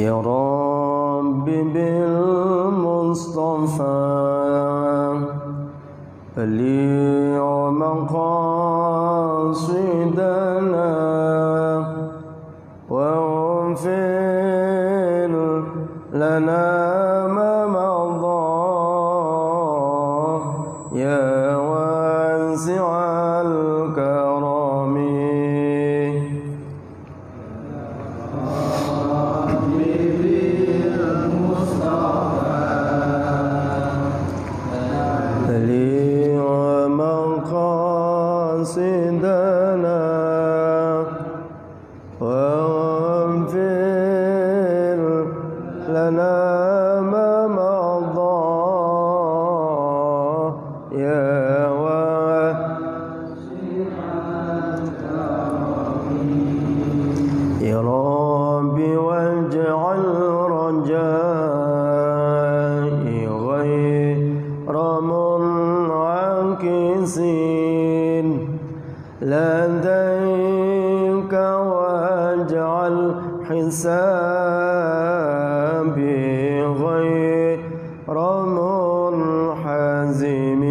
يا رب بالمصطفى بلغ مقاصدنا واغفر لنا ما مضى يا واسع الكرم بلغ مقاصدنا واغفر لنا ما مضى يا يا رب واجعل رجائي غير منعكس لديك واجعل حسابي غير منحزم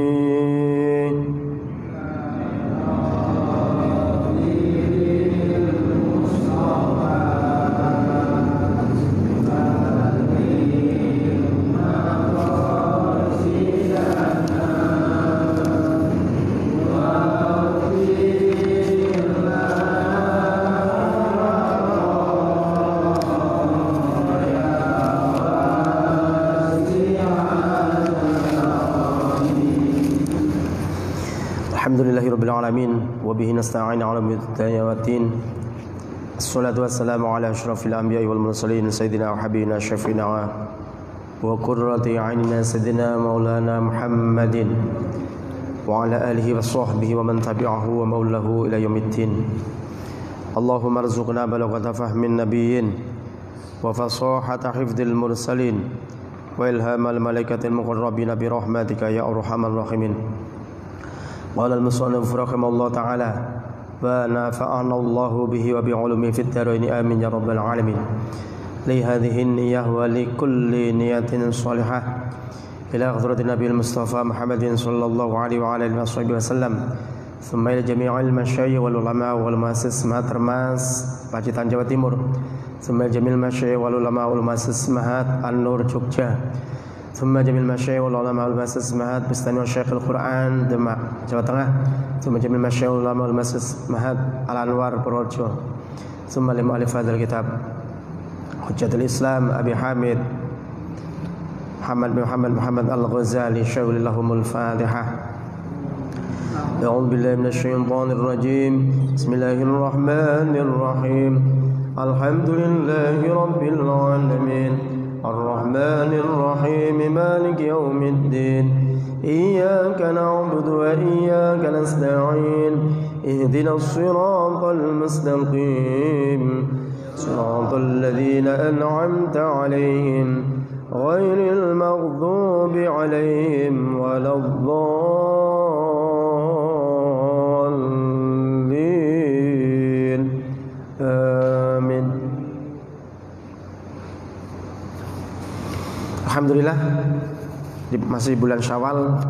Alhamdulillahirabbil alamin wa bihi nasta'in 'ala umuri Assalatu wassalamu ala asyrafil anbiya'i wal mursalin sayyidina wa habibina syafi'ina wa qurrati a'yunina sayyidina maulana Muhammadin wa ala alihi wa sahbihi wa man tabi'ahu wa maulahu ila yaumiddin. Allahumma arzuqna balaghata fahmin nabiyyin wa fasahata hifdzil mursalin wa ilhamal malaikatil muqarrabin bi rahmatika ya arhamar rahimin. Qala al-musannif rahimahullah ta'ala wa nafa'ana Allahu bihi wa bi'ulumihi fid dharain amin ya rabbal alamin. Li hadhihi niyyah wa li kulli niyatin salihah ila hadratin nabiyil mustafa Muhammadin sallallahu alaihi wa alihi wasallam. Thumma ila jami'il masyayikh wal ulama wal muassis Matermas Pacitan Jawa Timur. Thumma jamil masyayikh wal ulama wal muassis Mahat An-Nur Jogja. ثم جميع المشايخ والعلماء والمؤسس معهد بستان والشيخ القرآن Demak Jawa Tengah. ثم جميع المشايخ والعلماء والمؤسس معهد Al-Anwar Purworejo. ثم لمؤلف هذا الكتاب حجة الإسلام أبي حامد محمد بن محمد الغزالي شغل لهم الفاتحة. أعوذ بالله من الشيطان الرجيم بسم الله الرحمن الرحيم الحمد لله رب العالمين الرحمن الرحيم مالك يوم الدين إياك نعبد وإياك نستعين اهدنا الصراط المستقيم صراط الذين أنعمت عليهم غير المغضوب عليهم ولا الضالين آمين. Alhamdulillah masih bulan Syawal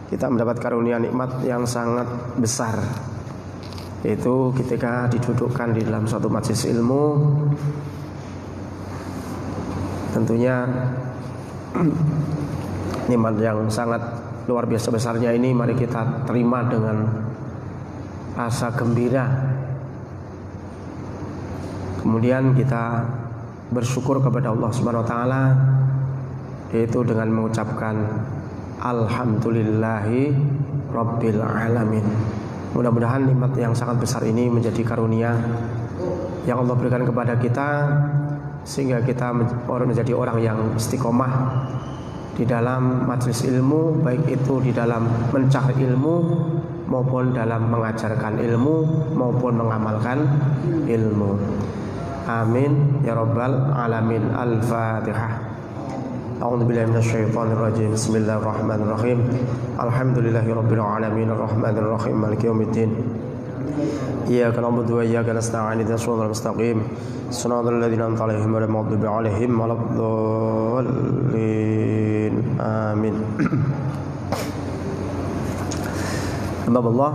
kita mendapat karunia nikmat yang sangat besar, yaitu ketika didudukkan di dalam suatu majelis ilmu. Tentunya nikmat yang sangat luar biasa besarnya ini mari kita terima dengan rasa gembira. Kemudian kita bersyukur kepada Allah Subhanahu wa taala, yaitu dengan mengucapkan alhamdulillahi rabbil alamin. Mudah-mudahan nikmat yang sangat besar ini menjadi karunia yang Allah berikan kepada kita, sehingga kita menjadi orang yang istiqomah di dalam majelis ilmu, baik itu di dalam mencari ilmu maupun dalam mengajarkan ilmu maupun mengamalkan ilmu. Amin ya rabbal alamin. Al-Fatihah. A'udzu billahi minasyaitonir rajim. Bismillahirrahmanirrahim. Alhamdulillahirabbil alamin arrahmanir rahim maliki yaumiddin. إياك نعبد وإياك نستعين اهدنا الصراط المستقيم صراط الذين أنعمت عليهم غير المغضوب عليهم ولا الضالين آمين. Bab Allah.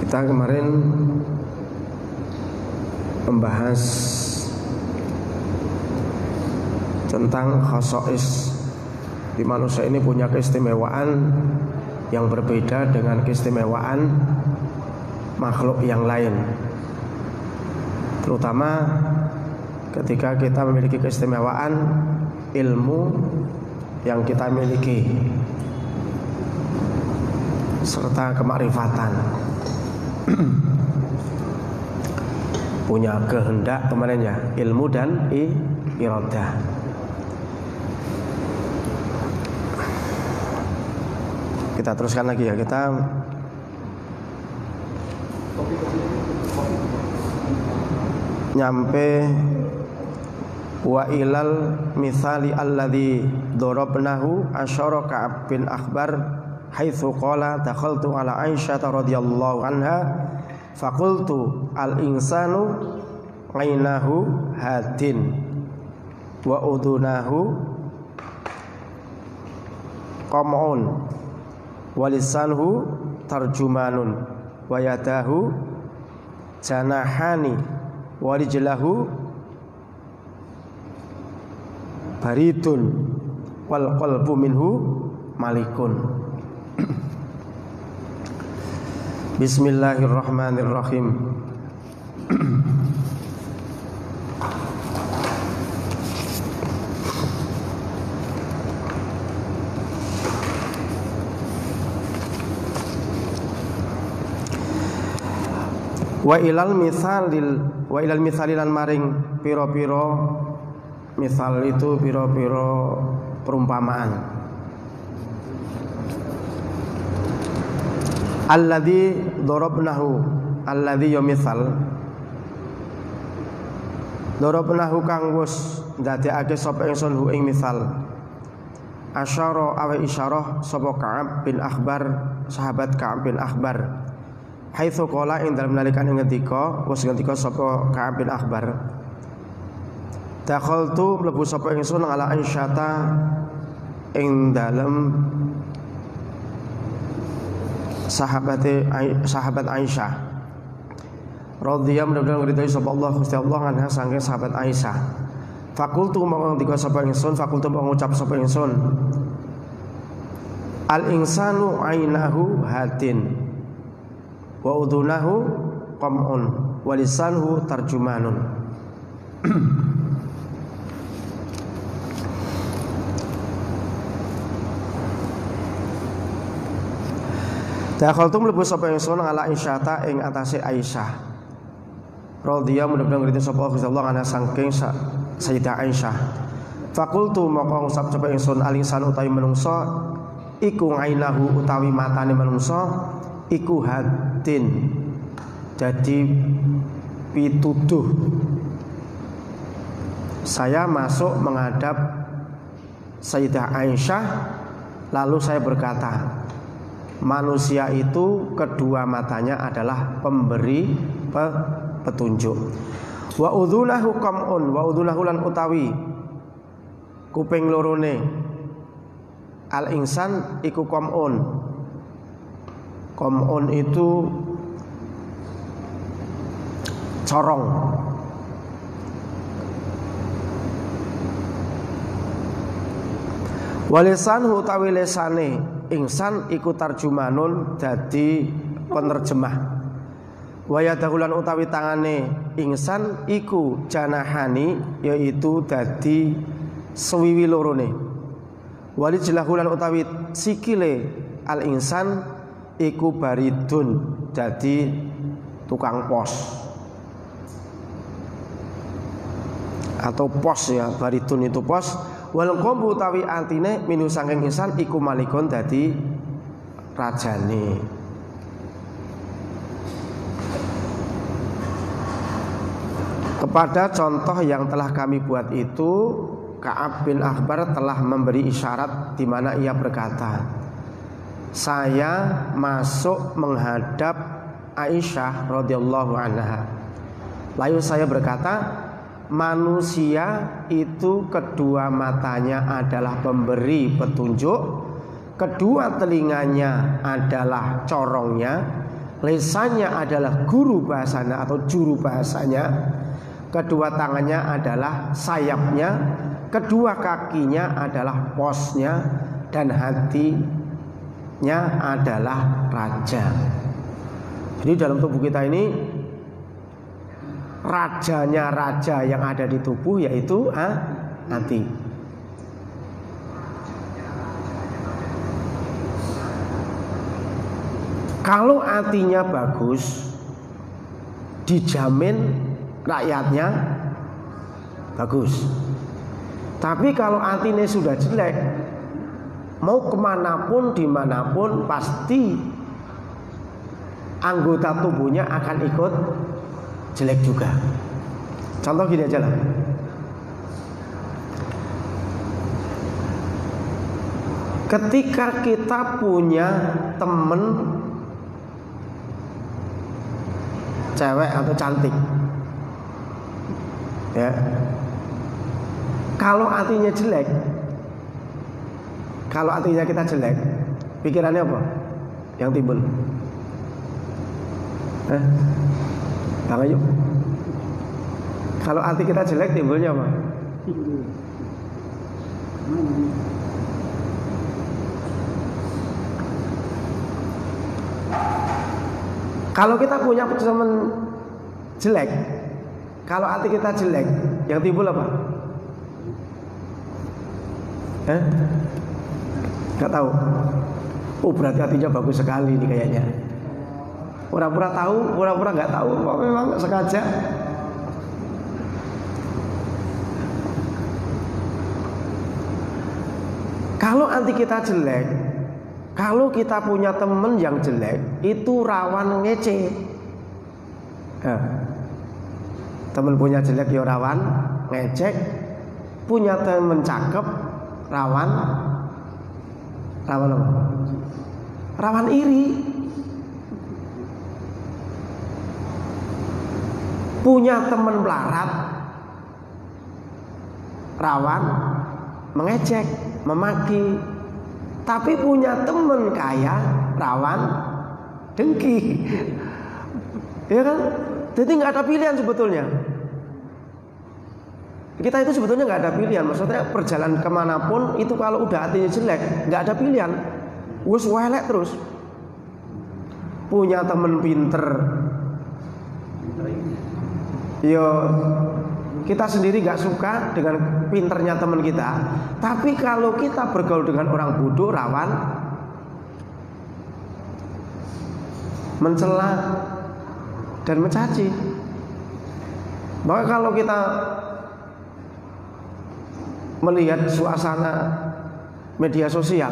Kita kemarin membahas tentang khasais di manusia ini punya keistimewaan yang berbeda dengan keistimewaan makhluk yang lain. Terutama ketika kita memiliki keistimewaan ilmu yang kita miliki serta kemakrifatan. Punya kehendak kemarin ya, ilmu dan iradah. Kita teruskan lagi ya, kita nyampe wa ilal mithali alladhi darabnahu asyara Ka'ab bin Akhbar haitsu qala dakhaltu ala Aisyah radhiyallahu anha faqultu al insanu ainahu hadin wa udunahu qam'un wa lisanhu tarjumanun wa yadahu janahani wa rijlahu baridun wal qalbu minhu malikun. Bismillahirrahmanirrahim. Wa ilal mithali lan maring pira-pira misal itu pira-pira perumpamaan. Alladzi darabnahu, alladzi ya misal darabnahu kang wis ndadekake sapa ingsun hu ing misal. Asyara awe isyarah sapa Ka'ab bin Akhbar, sahabat Ka'ab bin Akhbar. Haitsu qala ing dalem nalikane ngendika, wis ngendika sapa Ka'ab bin Akhbar. Dakhaltu mlebu sapa ingsun ala Aisyata ing dalem sahabat Aisyah radhiyallahu mudah-mudahan ngridhoi sapa Allah Gusti Allah anha saking sahabat Aisyah. Fakultu mongko ngendika sapa ingsun, fakultu mongko ngucap sapa ingsun, al insanu ainahu hatin wa udunahu qam'un wa lisanhu tarjumanun. Dakhaltu mlebu sapa ingsun ala Aisyata ing atase Aisyah. Radhiyallahu mudah-mudahan ngridho sapa Allah ana saking Sayyidah Aisyah. Fakultu moko ngucap sapa ingsun alisan utawi menungsa iku ainahu utawi matane menungsa iku hadin. Jadi pituduh. Saya masuk menghadap Sayyidah Aisyah lalu saya berkata, manusia itu kedua matanya adalah pemberi petunjuk. Wa udhunahu qam'un, wa udhunahu lan utawi kuping lorone al insan iku qam'un. Qam'un itu corong. Walisanhu utawi lesane insan iku tarjumanun dadi penerjemah. Wayadahulan utawi tangane insan iku janahani yaitu dadi swiwi lorone. Walijlahulan utawi sikile al insan iku baridun dadi tukang pos atau pos ya, baridun itu pos. Wal qalbu utawi antine minu saking insan iku malikun dadi rajane. Kepada contoh yang telah kami buat itu Ka'ab bin Akhbar telah memberi isyarat di mana ia berkata, saya masuk menghadap Aisyah radhiyallahu anha. Lalu saya berkata, manusia itu kedua matanya adalah pemberi petunjuk, kedua telinganya adalah corongnya, lisannya adalah guru bahasanya atau juru bahasanya, kedua tangannya adalah sayapnya, kedua kakinya adalah posnya, dan hatinya adalah raja. Jadi dalam tubuh kita ini rajanya raja yang ada di tubuh yaitu hati. Kalau hatinya bagus, dijamin rakyatnya bagus. Tapi kalau hatinya sudah jelek, mau kemanapun dimanapun pasti anggota tubuhnya akan ikut jelek juga. Contoh gini aja lah. Ketika kita punya temen cewek atau cantik, ya, kalau hatinya jelek, kalau hatinya kita jelek, pikirannya apa yang timbul? Bang Ayu, kalau hati kita jelek timbulnya apa? Kalau kita punya teman jelek, kalau hati kita jelek, yang timbul apa? Gak tahu. Oh, berarti hatinya bagus sekali nih kayaknya. Pura-pura tahu, pura-pura nggak tahu, memang sengaja. Kalau hati kita jelek, kalau kita punya temen yang jelek, itu rawan ngece. Temen punya jelek ya rawan ngecek, punya temen cakep rawan apa? Rawan iri. Punya teman melarat rawan mengejek, memaki. Tapi punya teman kaya rawan dengki. Ya kan? Jadi nggak ada pilihan sebetulnya. Kita itu sebetulnya nggak ada pilihan. Maksudnya perjalanan kemanapun itu kalau udah hatinya jelek nggak ada pilihan. Wes welek terus. Punya teman pinter, yo kita sendiri gak suka dengan pinternya teman kita. Tapi kalau kita bergaul dengan orang bodoh, rawan mencela dan mencaci. Maka kalau kita melihat suasana media sosial,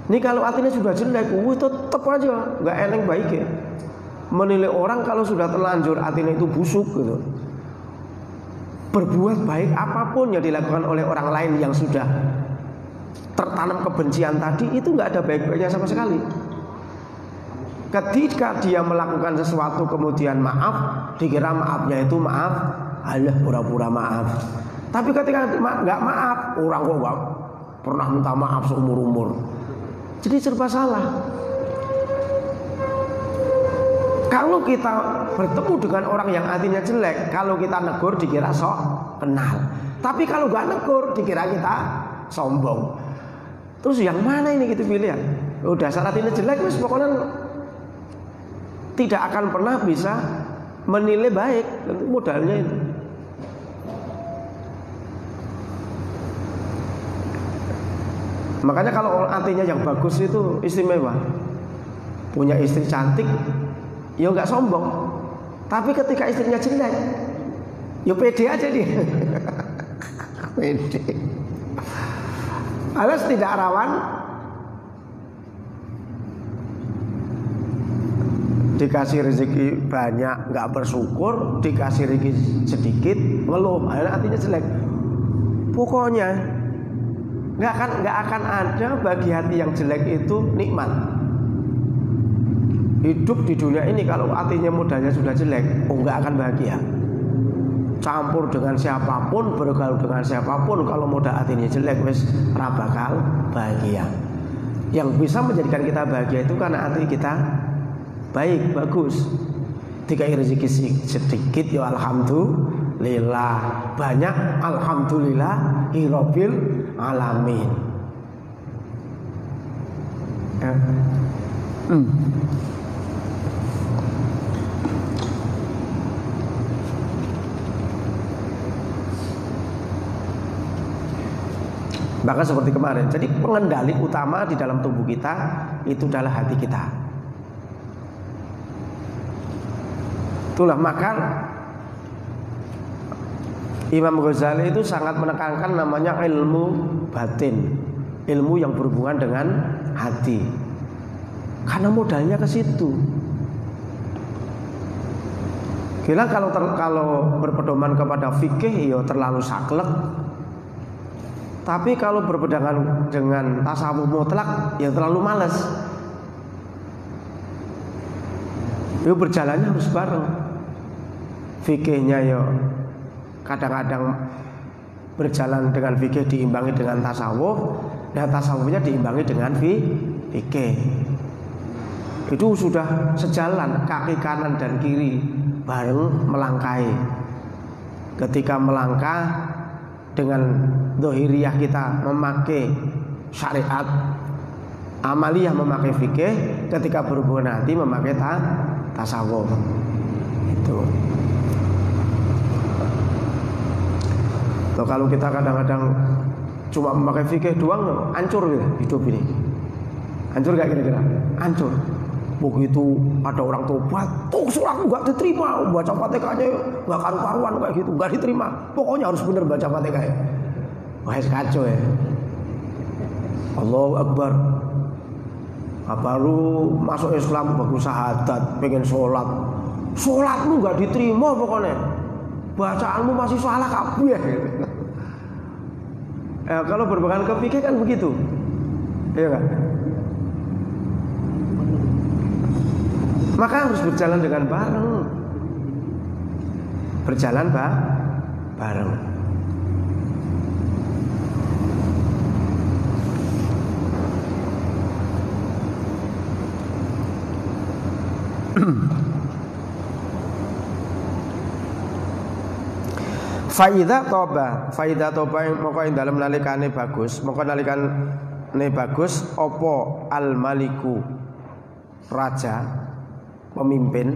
ini kalau hatinya sudah jelek, tetap aja gak eneng baik ya. Menilai orang kalau sudah terlanjur hatinya itu busuk gitu. Berbuat baik apapun yang dilakukan oleh orang lain yang sudah tertanam kebencian tadi, itu nggak ada baik-baiknya sama sekali. Ketika dia melakukan sesuatu kemudian maaf, dikira maafnya itu maaf, alah pura-pura maaf. Tapi ketika nggak maaf, orang kok nggak pernah minta maaf seumur-umur. Jadi serba salah. Kalau kita bertemu dengan orang yang hatinya jelek, kalau kita negur dikira sok kenal. Tapi kalau nggak negur dikira kita sombong. Terus yang mana ini kita pilihan? Udah dasar hatinya jelek, wis pokoknya tidak akan pernah bisa menilai baik. Modalnya itu. Makanya kalau hatinya yang bagus itu istimewa. Punya istri cantik, ya nggak sombong. Tapi ketika istrinya jelek, ya pede aja dia. Pede. Alias tidak rawan dikasih rezeki banyak nggak bersyukur, dikasih rezeki sedikit ngeluh, akhirnya hatinya jelek. Pokoknya nggak akan ada bagi hati yang jelek itu nikmat. Hidup di dunia ini kalau hatinya modalnya sudah jelek, nggak akan bahagia. Campur dengan siapapun, bergaul dengan siapapun, kalau modal hatinya jelek, wes ra bakal bahagia. Yang bisa menjadikan kita bahagia itu karena hati kita baik, bagus. Dikai rezeki sedikit ya alhamdulillah, banyak alhamdulillah rabbil alamin. Ya. Bahkan seperti kemarin. Jadi pengendali utama di dalam tubuh kita itu adalah hati kita. Itulah maka Imam Ghazali itu sangat menekankan namanya ilmu batin, ilmu yang berhubungan dengan hati. Karena modalnya ke situ. Kira kalau berpedoman kepada fikih ya terlalu saklek. Tapi kalau berpegangan dengan tasawuf mutlak ya terlalu malas. Itu berjalannya harus bareng. Fikihnya ya kadang-kadang berjalan dengan fikih diimbangi dengan tasawuf, dan tasawufnya diimbangi dengan fikih. Itu sudah sejalan, kaki kanan dan kiri bareng melangkahi. Ketika melangkah dengan dohiriyah kita memakai syariat, amaliyah memakai fikih, ketika berhubungan hati memakai tasawuf. Itu. Kalau kita kadang-kadang cuma memakai fikih doang, hancur gitu hidup ini. Hancur gak kira-kira? Hancur. Begitu ada orang tobat, sholat nggak diterima, baca Fatihahnya nggak karu-karuan kayak gitu, nggak diterima. Pokoknya harus benar baca Fatihah. Wah, kacau ya. Allahu Akbar. Baru masuk Islam bagus syahadat, pengen sholat. Sholatmu nggak diterima pokoknya. Bacaanmu masih salah kabeh. Kalau berpegang ke fikih kan begitu, iya kan? Maka harus berjalan dengan bareng, berjalan bareng. Faida toba moko ing dalem nalikane bagus, moko nalikane bagus opo al maliku raja pemimpin.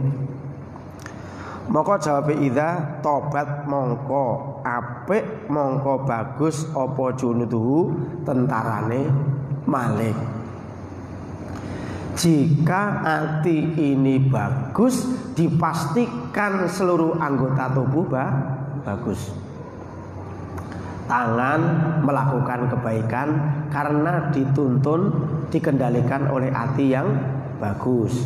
Moko jawabe idza tobat mongko apik mongko bagus opo junuduhu tentarane Malik. Jika hati ini bagus, dipastikan seluruh anggota tubuh bagus. Tangan melakukan kebaikan karena dituntun dikendalikan oleh hati yang bagus.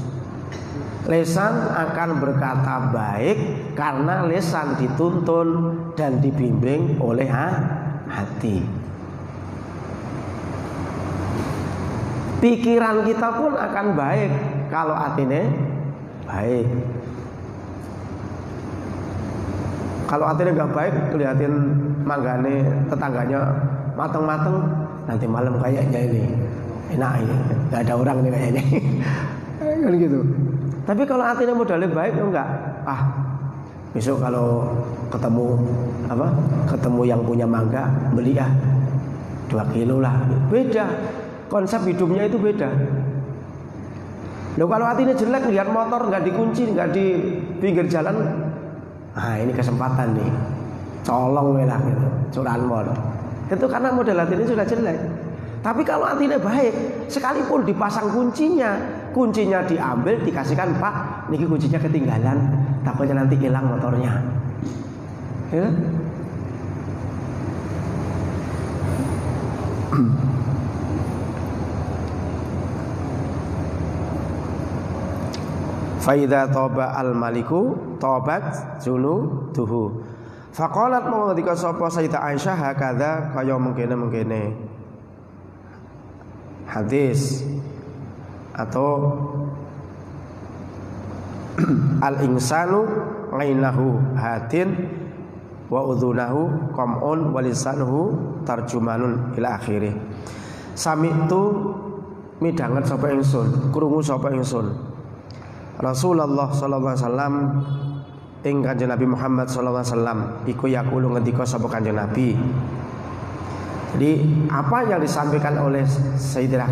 Lesan akan berkata baik karena lesan dituntun dan dibimbing oleh hati. Pikiran kita pun akan baik kalau hatinya baik. Kalau hatinya nggak baik, kelihatan manggane tetangganya mateng-mateng, nanti malam kayaknya ini enak ini, nggak ada orang nih kayaknya, kan gitu. Tapi kalau hatinya modalnya baik, enggak. Besok kalau ketemu yang punya mangga, beli 2 kilo lah. Beda, konsep hidupnya itu beda. Loh kalau hatinya jelek, lihat motor nggak dikunci, nggak di pinggir jalan. Ini kesempatan nih, colong lah gitu, curanmor. Itu karena model hatinya sudah jelek. Tapi kalau hatinya baik, sekalipun dipasang kuncinya diambil, dikasihkan Pak, niki kuncinya ketinggalan, takutnya nanti hilang motornya. Ya? Faida toba al maliku tobat junuduhu. Faqalat mau ngendika sapa Sayyidah Aisyah hakadha kaya mengkene hadis atau al-insanu ghainahu hatin wa udhunahu qam'un wa lisanuhu tarjumanun ila akhirih. Sami itu midhanget sapa ingsun, krungu sapa ingsun Rasulullah sallallahu alaihi wasallam ing Kanjeng Nabi Muhammad sallallahu alaihi wasallam iku yaqulu ngendika sapa Kanjeng Nabi. Jadi apa yang disampaikan oleh Sayyidina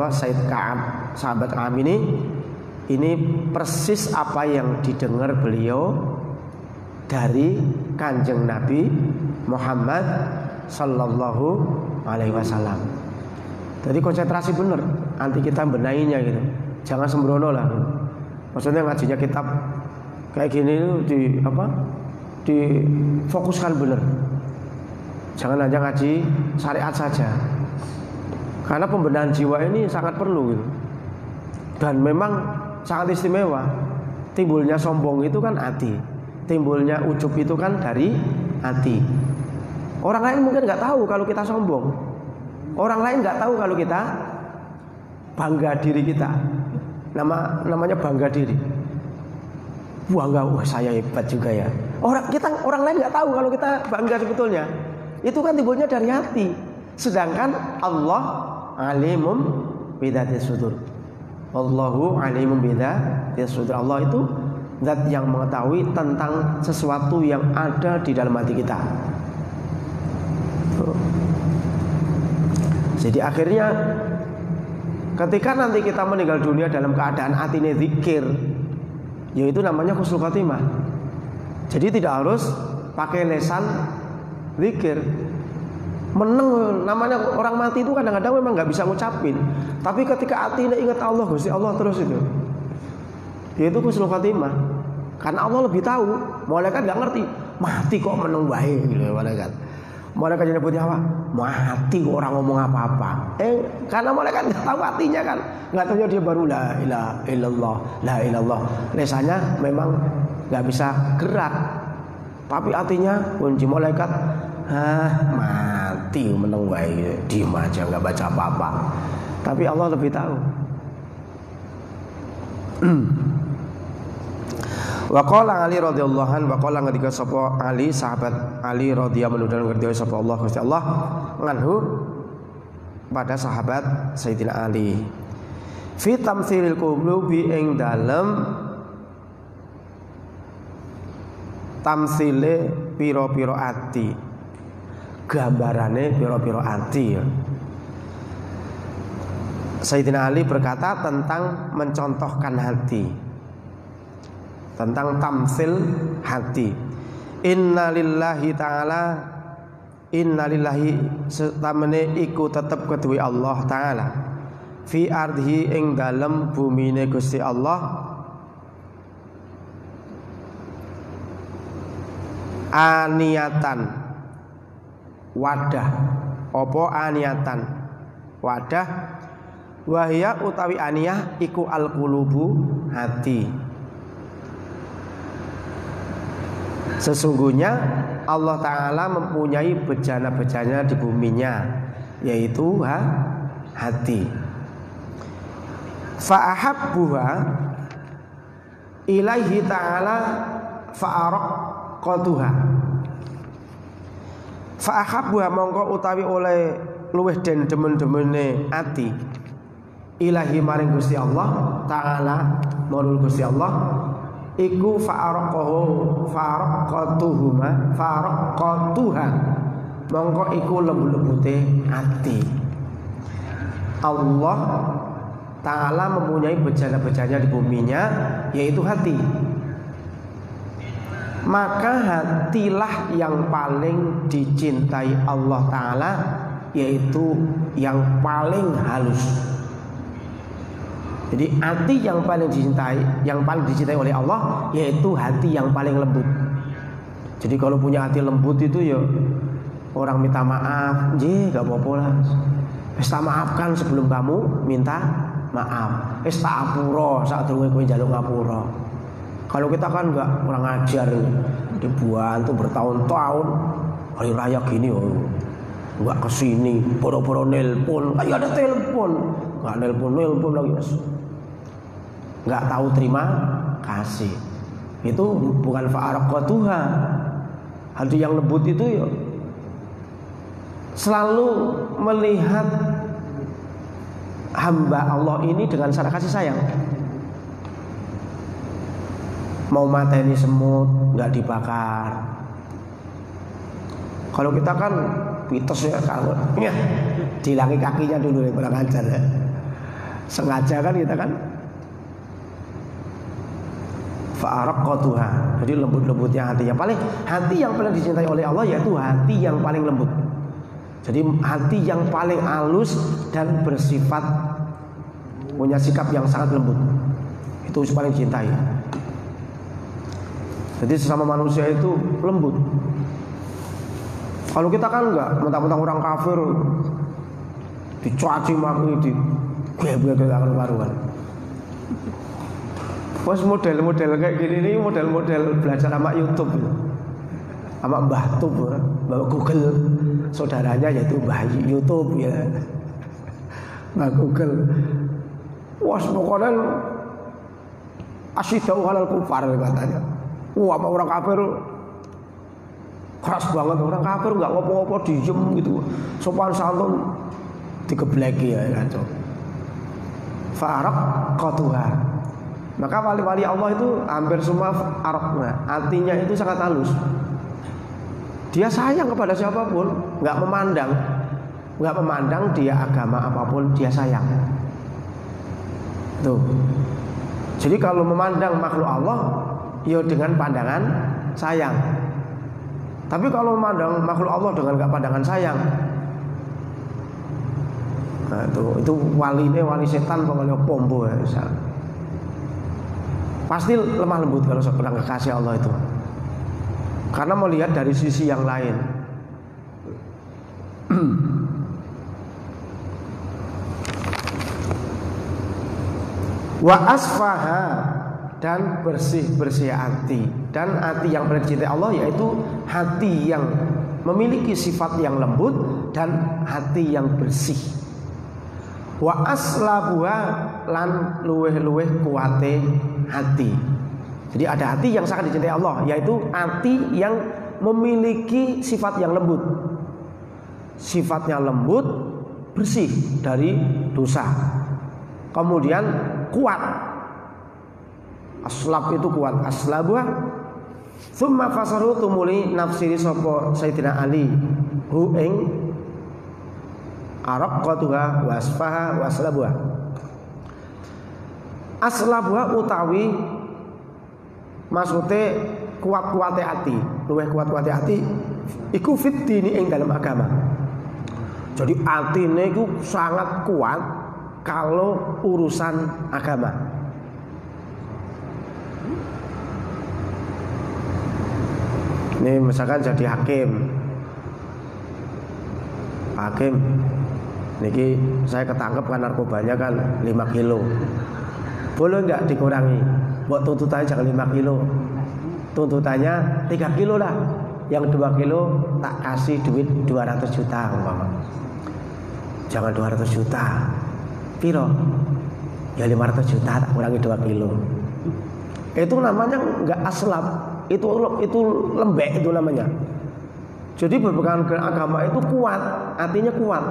Sayyid Ka'ab, sahabat Ka'ab ini persis apa yang didengar beliau dari Kanjeng Nabi Muhammad sallallahu alaihi wasallam. Jadi konsentrasi bener, nanti kita benahinya gitu. Jangan sembrono lah. Maksudnya ngajinya kitab kayak gini itu difokuskan bener. Jangan hanya ngaji syariat saja. Karena pembenahan jiwa ini sangat perlu gitu. Dan memang sangat istimewa. Timbulnya sombong itu kan hati. Timbulnya ujub itu kan dari hati. Orang lain mungkin nggak tahu kalau kita sombong. Orang lain nggak tahu kalau kita bangga diri kita. Namanya bangga diri. Bangga, wah saya hebat juga ya. Orang lain nggak tahu kalau kita bangga sebetulnya. Itu kan timbulnya dari hati. Sedangkan Allah alimum bidatis sudur. Allahu alimum bidatis sudur. Allah itu zat yang mengetahui tentang sesuatu yang ada di dalam hati kita. Jadi akhirnya ketika nanti kita meninggal dunia dalam keadaan hatinya zikir, yaitu namanya husnul khotimah. Jadi tidak harus pakai lesan zikir. Meneng, namanya orang mati itu kadang-kadang memang nggak bisa ngucapin. Tapi ketika hatinya ingat Allah, Gusti Allah terus itu, yaitu husnul khotimah. Karena Allah lebih tahu. Malaikat nggak ngerti, mati kok meneng baik gitu malaikat. Malaikat yang nyebutnya apa? Mati kok orang ngomong apa-apa. Karena malaikat nggak tahu hatinya kan, nggak tahu dia baru la ilaha illallah, la ilallah. Lesanya memang nggak bisa gerak, tapi hatinya kunci malaikat. Mati meneng wae, diem aja nggak baca apa-apa. Tapi Allah lebih tahu. Wa qala Ali radhiyallahu anhu wa qala ngendika sapa Ali sahabat Ali radhiyallahu anhu ngerti sapa Allah Gusti Allah nganhu pada sahabat Sayyidina Ali fi tamtsilil qulubi ing dalem tamsile pira-pira ati, gambarane pira-pira ati ya. Sayyidina Ali berkata tentang mencontohkan hati, tentang tamsil hati. Innalillahi ta'ala, innalillahi setamene iku tetep kedue Allah ta'ala fi ardhi ing dalem bumine Gusti Allah aniatan wadah. Apa aniatan wadah? Wahya utawi aniyah iku al-qulubu hati. Sesungguhnya Allah Ta'ala mempunyai bejana-bejana di buminya, yaitu hati. Fa'ahabbuha ilaihi ta'ala fa'araqatuha. Fa'ahabbuha mongko utawi oleh luweh den demen-demene ati ilahi maring Gusti Allah Ta'ala, marul Gusti Allah iku faraqatuha mongko iku lembut-lembute ati. Allah Ta'ala mempunyai bejana-bejana di buminya, yaitu hati. Maka hatilah yang paling dicintai Allah Ta'ala, yaitu yang paling halus. Jadi hati yang paling dicintai oleh Allah, yaitu hati yang paling lembut. Jadi kalau punya hati lembut itu ya orang minta maaf, gak apa-apa lah. Minta maafkan sebelum kamu minta maaf. Tak apuro saat durunge kowe njaluk ngapura. Kalau kita kan enggak kurang ajar. dibantu bertahun-tahun. Hari raya gini nggak kesini, boro-boro nelpon, ayo ada telepon, nggak nelpon lagi mas, nggak tahu terima kasih. Itu bukan fa'araqatuha. Hati yang lembut itu ya selalu melihat hamba Allah ini dengan cara kasih sayang. Mau mateni semut nggak dibakar. Kalau kita kan pites ya, kalau ya dihilangi kakinya dulu ya, kurang ajar ya. Sengaja kan kita kan fa'araqatuha. Jadi lembut-lembutnya hatinya. Hati yang paling dicintai oleh Allah yaitu hati yang paling lembut. Jadi hati yang paling halus dan bersifat punya sikap yang sangat lembut. Itu paling dicintai. Jadi sesama manusia itu lembut. Kalau kita kan enggak, mentang-mentang orang kafir dicaci maki, digebek karuan. Bos model-model kayak gini nih, model-model belajar sama YouTube, sama Mbah Tub, Mbah Google, saudaranya yaitu Mbah YouTube ya, Mbah Google. Wah pokoknya asyidau halal kufar katanya. Wah apa orang kafir keras banget, orang kafir nggak ngopo-ngopo diem gitu, sopan santun digebleki ya kacau. Fa'araqatuha. Maka wali-wali Allah itu hampir semua araqna, artinya itu sangat halus. Dia sayang kepada siapapun, nggak memandang dia agama apapun, dia sayang. Tuh. Jadi kalau memandang makhluk Allah, ya dengan pandangan sayang. Tapi kalau memandang makhluk Allah dengan nggak pandangan sayang, nah itu wali setan, wali pombo ya, misalnya. Pasti lemah lembut kalau seorang kekasih Allah itu, karena melihat dari sisi yang lain. Wa asfaha, dan bersih hati. Dan hati yang paling dicintai Allah yaitu hati yang memiliki sifat yang lembut dan hati yang bersih. Wa aslabuha, lan luweh-luweh kuate hati. Jadi ada hati yang sangat dicintai Allah, yaitu hati yang memiliki sifat yang lembut. Sifatnya lembut, bersih dari dosa. Kemudian kuat. Aslab itu kuat. Aslabuha. Tsumma fasaru tumuli nafsiri sapa Sayyidina Ali hu ing araqatuha wasfaha waslabuha. Aslabuha utawi maksude kuat-kuate hati, luwih kuat-kuate hati iku fitdini ing dalam agama. Jadi atine iku sangat kuat kalau urusan agama. Ini misalkan jadi hakim, niki saya ketangkep kan narkobanya kan 5 kilo. Boleh nggak dikurangi? Buat tuntutannya jangan 5 kilo, tuntutannya 3 kilo lah. Yang 2 kilo tak kasih duit 200 juta umpama. Jangan 200 juta, piro? Ya 500 juta tak kurangi 2 kilo. Itu namanya nggak aslab, itu lembek itu namanya. Jadi berpegang agama itu kuat, artinya kuat.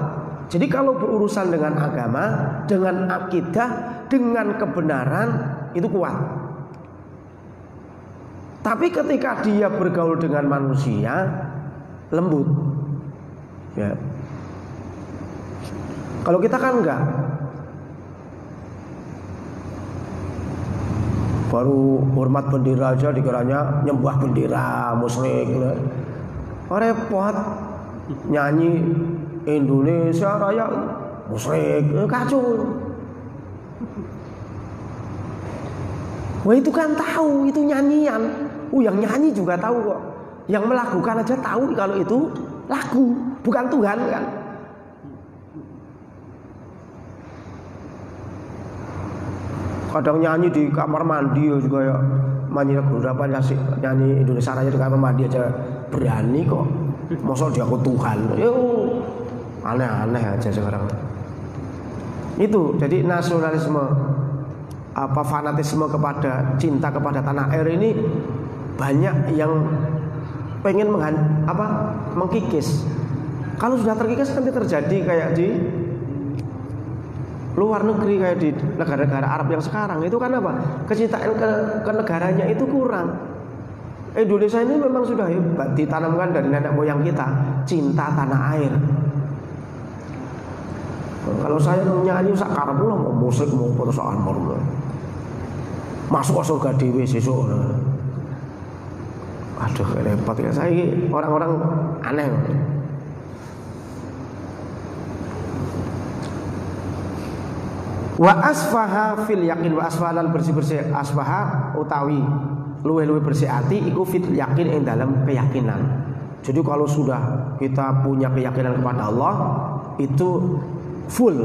Jadi kalau berurusan dengan agama, dengan akidah, dengan kebenaran itu kuat. Tapi ketika dia bergaul dengan manusia, lembut. Ya. Kalau kita kan enggak. Baru hormat bendera aja dikiranya nyembah bendera musyrik. Oh, repot. Nyanyi Indonesia Raya musyrik, kacau. Wah itu kan tahu itu nyanyian. Yang nyanyi juga tahu kok. Yang melakukan aja tahu kalau itu lagu, bukan Tuhan kan. Kadang nyanyi di kamar mandi juga ya, Manila Guru apa nyanyi Indonesia Raya di kamar mandi aja berani kok. Masa dia aku Tuhan. Aneh-aneh aja sekarang. Itu jadi nasionalisme fanatisme kepada cinta kepada tanah air ini banyak yang pengen mengkikis. Kalau sudah terkikis nanti terjadi kayak di luar negeri, kayak di negara-negara Arab yang sekarang itu kan apa? Kecintaan ke negaranya itu kurang. Indonesia ini memang sudah hebat, ditanamkan dari nenek moyang kita cinta tanah air. Kalau saya nyanyi sak karepku mau musik mau terus amor. Masuk ke surga dewe sesuk. Aduh repot ya saya orang-orang aneh. Wa asfaha fil yakin, wa asfalan bersih-bersih asfaha utawi luwih-luwih bersih hati iku fil yakin ing dalam keyakinan. Jadi kalau sudah kita punya keyakinan kepada Allah itu full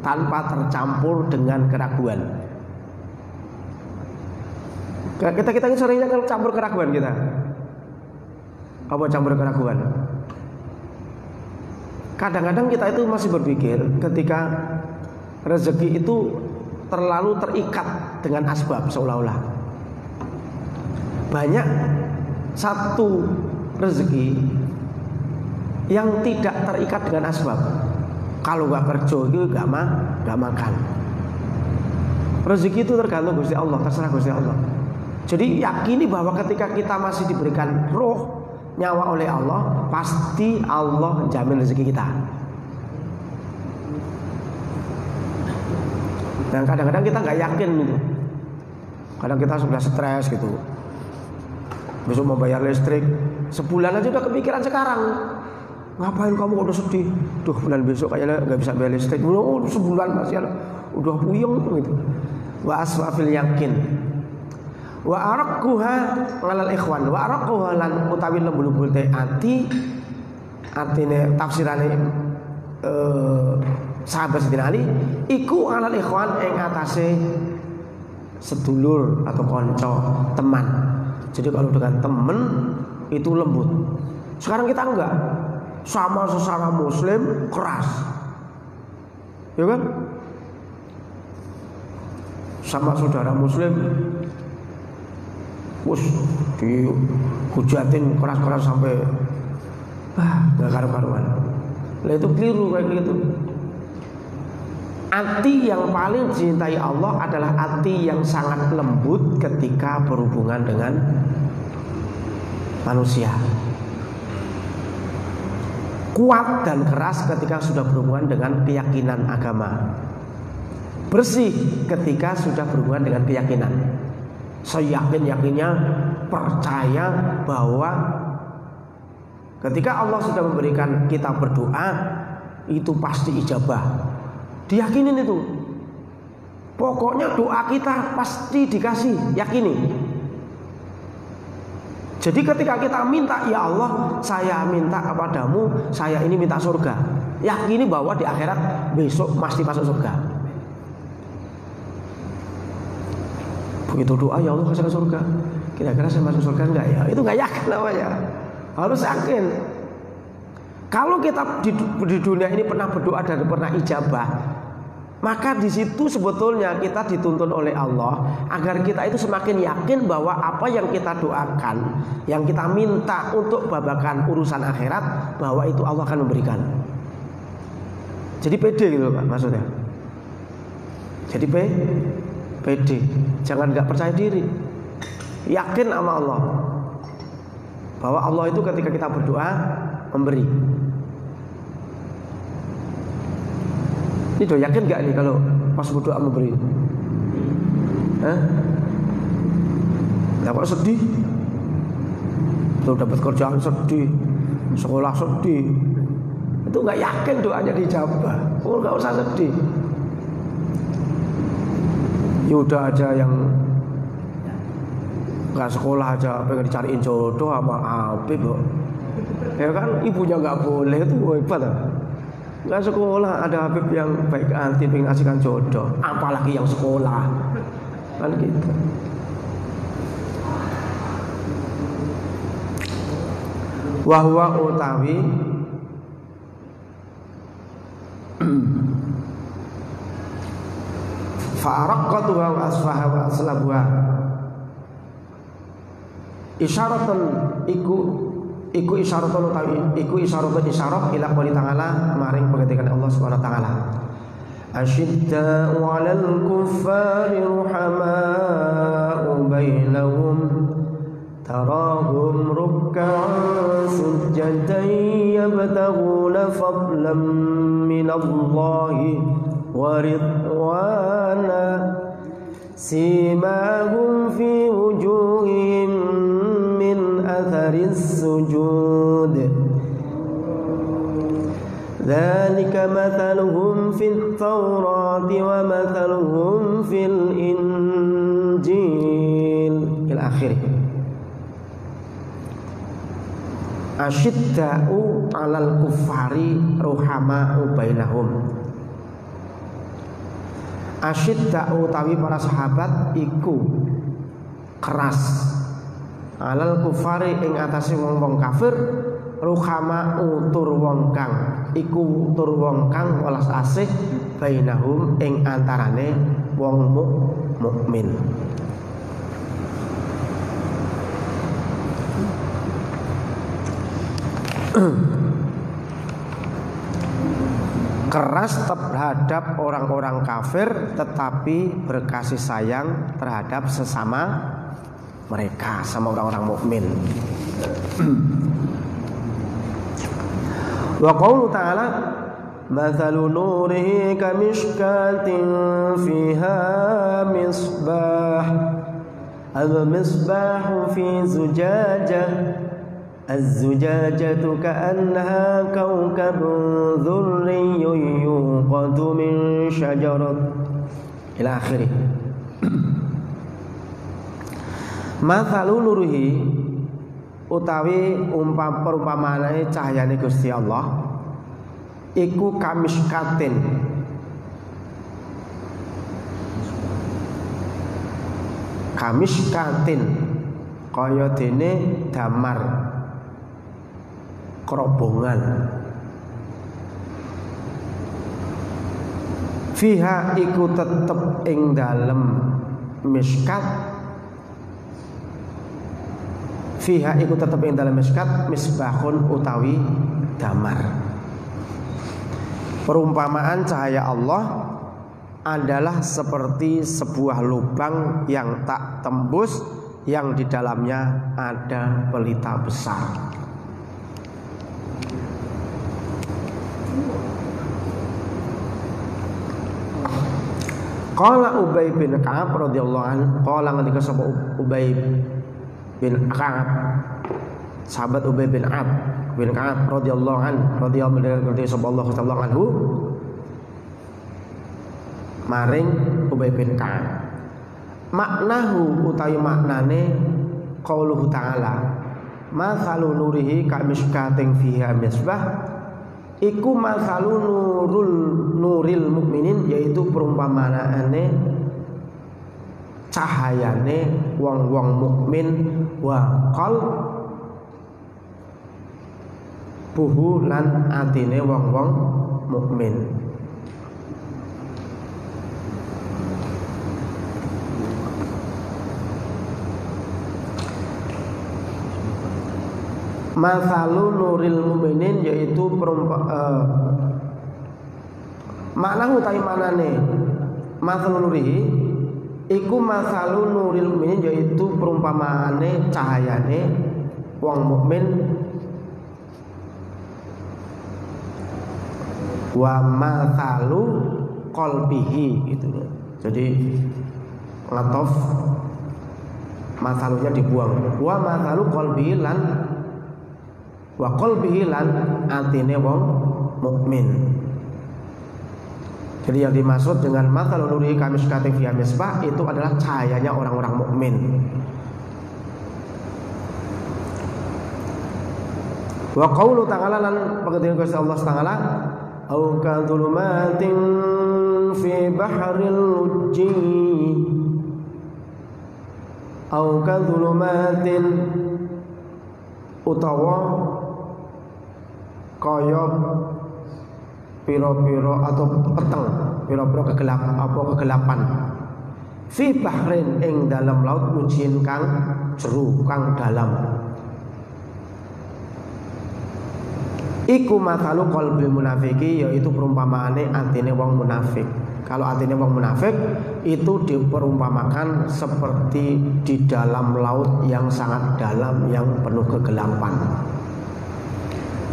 tanpa tercampur dengan keraguan. Kita ini seringnya kan campur keraguan kita. Apa campur keraguan? Kadang-kadang kita itu masih berpikir ketika rezeki itu terlalu terikat dengan asbab seolah-olah. Banyak satu rezeki yang tidak terikat dengan asbab. Kalau nggak kerja itu nggak makan. Rezeki itu tergantung Gusti Allah, terserah Gusti Allah. Jadi yakini bahwa ketika kita masih diberikan roh, nyawa oleh Allah, pasti Allah jamin rezeki kita. Dan kadang-kadang kita nggak yakin gitu. Kadang kita sudah stres gitu. Besok mau bayar listrik, sebulan aja udah kepikiran sekarang. Ngapain kamu udah sedih? Duh bulan besok kayaknya nggak bisa bayar listrik. Sebulan masih udah puyeng gitu. Wa aswafil yakin. Wa araqquha ngalal ikhwan. Wa araqquha lan utawi lembul-lembul te ati. Artine tafsirane sahabat Sayyidina Ali iku alal ikhwan ing atase sedulur atau konco teman. Jadi kalau dengan teman itu lembut. Sekarang kita enggak, sama sesama muslim keras, ya kan? Sama saudara muslim dihujatin keras-keras sampai nggak karu-karuan. Lah itu keliru kayak gitu. Hati yang paling dicintai Allah adalah hati yang sangat lembut ketika berhubungan dengan manusia. Kuat dan keras ketika sudah berhubungan dengan keyakinan agama. Bersih ketika sudah berhubungan dengan keyakinan. Seyakin-yakinnya percaya bahwa ketika Allah sudah memberikan kita berdoa itu pasti ijabah. Diyakinin itu. Pokoknya doa kita pasti dikasih, yakini. Jadi ketika kita minta, ya Allah, saya minta kepadamu, saya ini minta surga. Yakini bahwa di akhirat besok pasti masuk surga. Begitu doa, ya Allah kasih surga. Kira-kira saya masuk surga enggak ya? Itu enggak yakin namanya. Harus yakin. Kalau kita di dunia ini pernah berdoa dan pernah ijabah, maka di situ sebetulnya kita dituntun oleh Allah agar kita itu semakin yakin bahwa apa yang kita doakan, yang kita minta untuk babakan urusan akhirat, bahwa itu Allah akan memberikan. Jadi pede gitu Pak maksudnya. Jadi pede, jangan nggak percaya diri, yakin sama Allah bahwa Allah itu ketika kita berdoa memberi. Ini doa yakin gak nih kalau pas berdoa memberi? Nah kok sedih? Tuh dapat kerjaan sedih, sekolah sedih. Itu gak yakin doanya dijawab. Oh gak usah sedih. Yuda aja yang gak sekolah aja pengen dicariin jodoh sama Habib, ya kan ibunya gak boleh, itu hebat lah. Gak sekolah ada Habib yang baik hati pengen ngasihkan jodoh, apalagi yang sekolah kan gitu. wa huwa utawi fa'araqatuha wa asfaha wa aslabuha isyaratan iku isyaratun utawi iku isyaratun isyarah ila qouli ta'ala maring pengendikan Allah Subhanahu wa taala asyidda'u 'alal kuffari ruhama'u bainahum tarahum ruk'an sujjadan yabtaghuna fadlan minallahi wa ridwana simahum fi wujuhihim min atharis sujud dzalika mathaluhum fit taurati wa mathaluhum fil injil ila akhir. Asyidda'u 'alal kuffari ruhama'u bainahum. Asyidda'u utawi para sahabat iku keras 'alal kuffari ing atase wong-wong kafir ruhama'u tur wong kang iku tur wong kang welas asih bainahum ing antarane wong mukmin. Keras terhadap orang-orang kafir tetapi berkasih sayang terhadap sesama mereka, sama orang-orang mukmin. Wa qaulu ta'ala mathalu nurihi kamishkatin fiha misbah al-misbahu fi zujajah az-zujajatu ka'annaha kawkabun dhurriyyun yuqadu min syajarat ila akhirih. Mathalu nurihi utawi perumpamaane cahayane Gusti Allah iku kamiskatin kaya dene damar kerobongan fiha iku tetep ing dalem miskat fiha iku tetep ing dalem miskat misbahun utawi damar. Perumpamaan cahaya Allah adalah seperti sebuah lubang yang tak tembus yang di dalamnya ada pelita besar. Qala Ubay bin Ka'ab radhiyallahu anhu, qala ngendika sapa Ubay bin Ka'ab, sahabat Ubay bin Ka'ab radhiyallahu anhu, radhiyallahu sapa Allah sallallahu anhu maring Ubay bin Ka'ab. Maknahu utawi maknane qauluhu ta'ala mathalu nurihi kamishkatin fiha misbah iku mathalu nuril mukminin, yaitu perumpamaane cahayane wong-wong mukmin wa qalbuhu lan atine wong-wong mukmin. Mathalu nuril mukminin yaitu maknahu ta'i manane mathalu nurihi iku mathalu nuril mukminin yaitu perumpamaane cahayane wong mukmin wa mathalu qalbihi gitu. Jadi ngatof mathalunya dibuang wa mathalu qalbihi lan wa qalbihi lan atine wong mukmin. Jadi yang dimaksud dengan mathalul nurihi kamishkatin fiha misbah itu adalah cahayanya orang-orang mukmin. Wa qaulu ta'ala lan pengertian Gusti Allah Ta'ala au kadhulumatin fi bahril lujji au kadhulumatin utawa kaya piro-piro atau peteng, piro-piro kegelapan. Fi bahrin ing dalam laut mujin kang jeru kang dalam. Iku mathalu qalbil munafiki, yaitu perumpamaane atine wong munafik. Kalau atine wong munafik itu diperumpamakan seperti di dalam laut yang sangat dalam yang penuh kegelapan.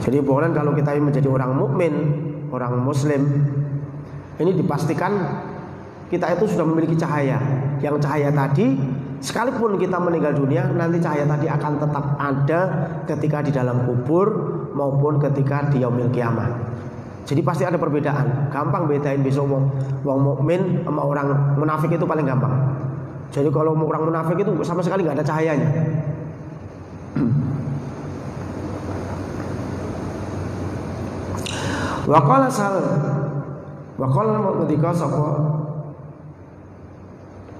Jadi bukan kalau kita menjadi orang mukmin, orang muslim, ini dipastikan kita itu sudah memiliki cahaya. Yang cahaya tadi sekalipun kita meninggal dunia, nanti cahaya tadi akan tetap ada ketika di dalam kubur maupun ketika di yaumil kiamah. Jadi pasti ada perbedaan. Gampang bedain besok wong mukmin sama orang munafik itu paling gampang. Jadi kalau orang munafik itu sama sekali nggak ada cahayanya. Waqala sal waqala ketika sapa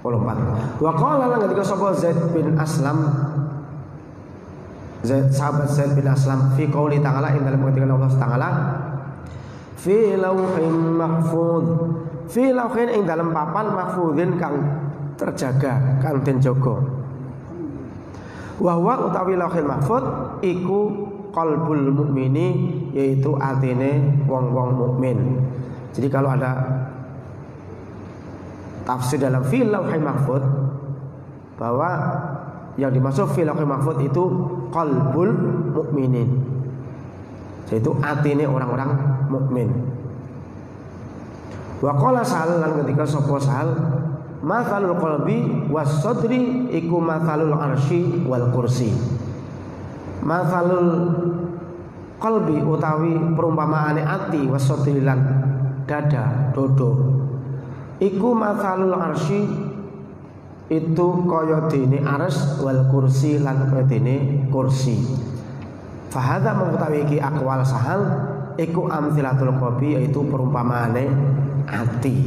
lompat. Waqala lan ketika sapa Zaid bin Aslam, sahabat Zaid bin Aslam, fi qouli ta'ala, ing dalam ketika Allah Ta'ala, fi lauhin mahfuz, fi lauhin ing dalam papan mahfuzin kang terjaga, kang den jaga. Wa huwa utawi lauhin mahfuz iku qalbul mukmini, yaitu atine wong-wong mukmin. Jadi kalau ada tafsir dalam fil lauhil mahfuz bahwa yang dimaksud fil lauhil mahfuz itu qalbul mukminin, yaitu atine orang-orang mukmin. Wa qala sal, lan ketika sapa sal, mathalul qalbi was sadri iku mathalul arsy wal kursi. Mathalul qalbi utawi perumpamaane ati was sadri lan dada dodo iku mathalul arsy itu kaya dene arsy wal kursi lan kaya dene kursi. Fahadha mengutawi iki akwal sahal iku amtsilatul qalbi, yaitu perumpamaane ati.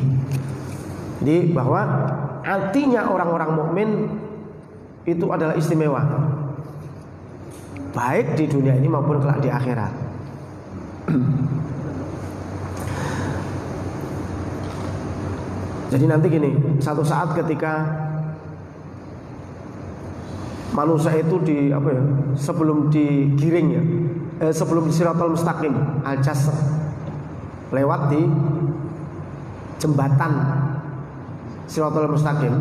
Jadi bahwa artinya orang-orang mukmin itu adalah istimewa, baik di dunia ini maupun kelak di akhirat. Jadi nanti gini, satu saat ketika manusia itu sebelum digiring ya, sebelum di Shiratal Mustaqim, al-Jasr, lewat di jembatan Shiratal Mustaqim,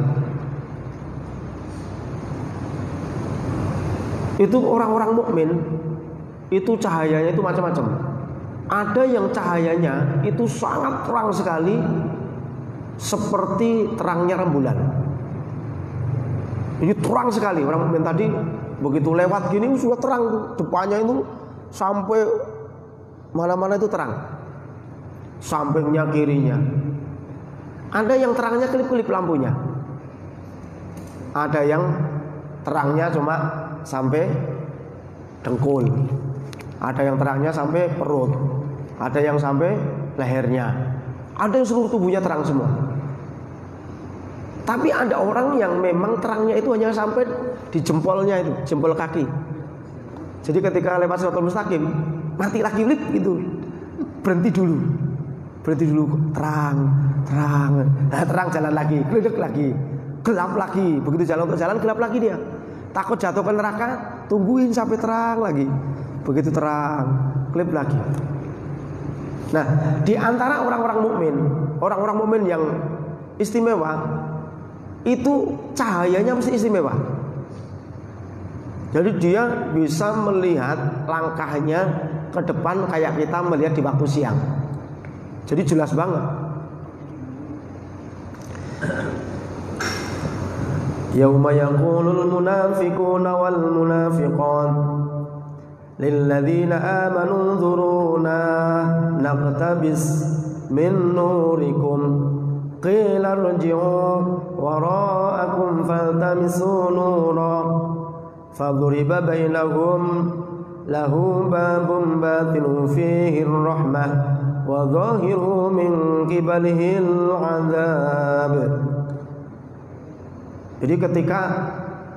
itu orang-orang mukmin itu cahayanya itu macam-macam. Ada yang cahayanya itu sangat terang sekali, seperti terangnya rembulan. Ini terang sekali. Orang mukmin tadi begitu lewat gini sudah terang, depannya itu sampai mana-mana itu terang, sampingnya kirinya. Ada yang terangnya kelip-kelip lampunya, ada yang terangnya cuma sampai dengkul, ada yang terangnya sampai perut, ada yang sampai lehernya, ada yang seluruh tubuhnya terang semua. Tapi ada orang yang memang terangnya itu hanya sampai di jempolnya itu, jempol kaki. Jadi ketika lewat Shiratal Mustaqim, mati lagi lip gitu, berhenti dulu, terang, nah, terang jalan lagi, geledek lagi, gelap lagi. Begitu jalan untuk jalan gelap lagi dia. Takut jatuh ke neraka, tungguin sampai terang lagi. Begitu terang, klip lagi. Nah, di antara orang-orang mukmin yang istimewa, itu cahayanya mesti istimewa. Jadi dia bisa melihat langkahnya ke depan kayak kita melihat di waktu siang. Jadi jelas banget. Yauma yaqulul munafiquna wal munafiqat lilladzina amanu dzuruna naqtabis min nurikum qila irji'u wara'akum faltamisu nura faduriba bainahum lahu babun batinu fihi ar-rahmah wa zahiru min qibalihi al-'adzab. Jadi ketika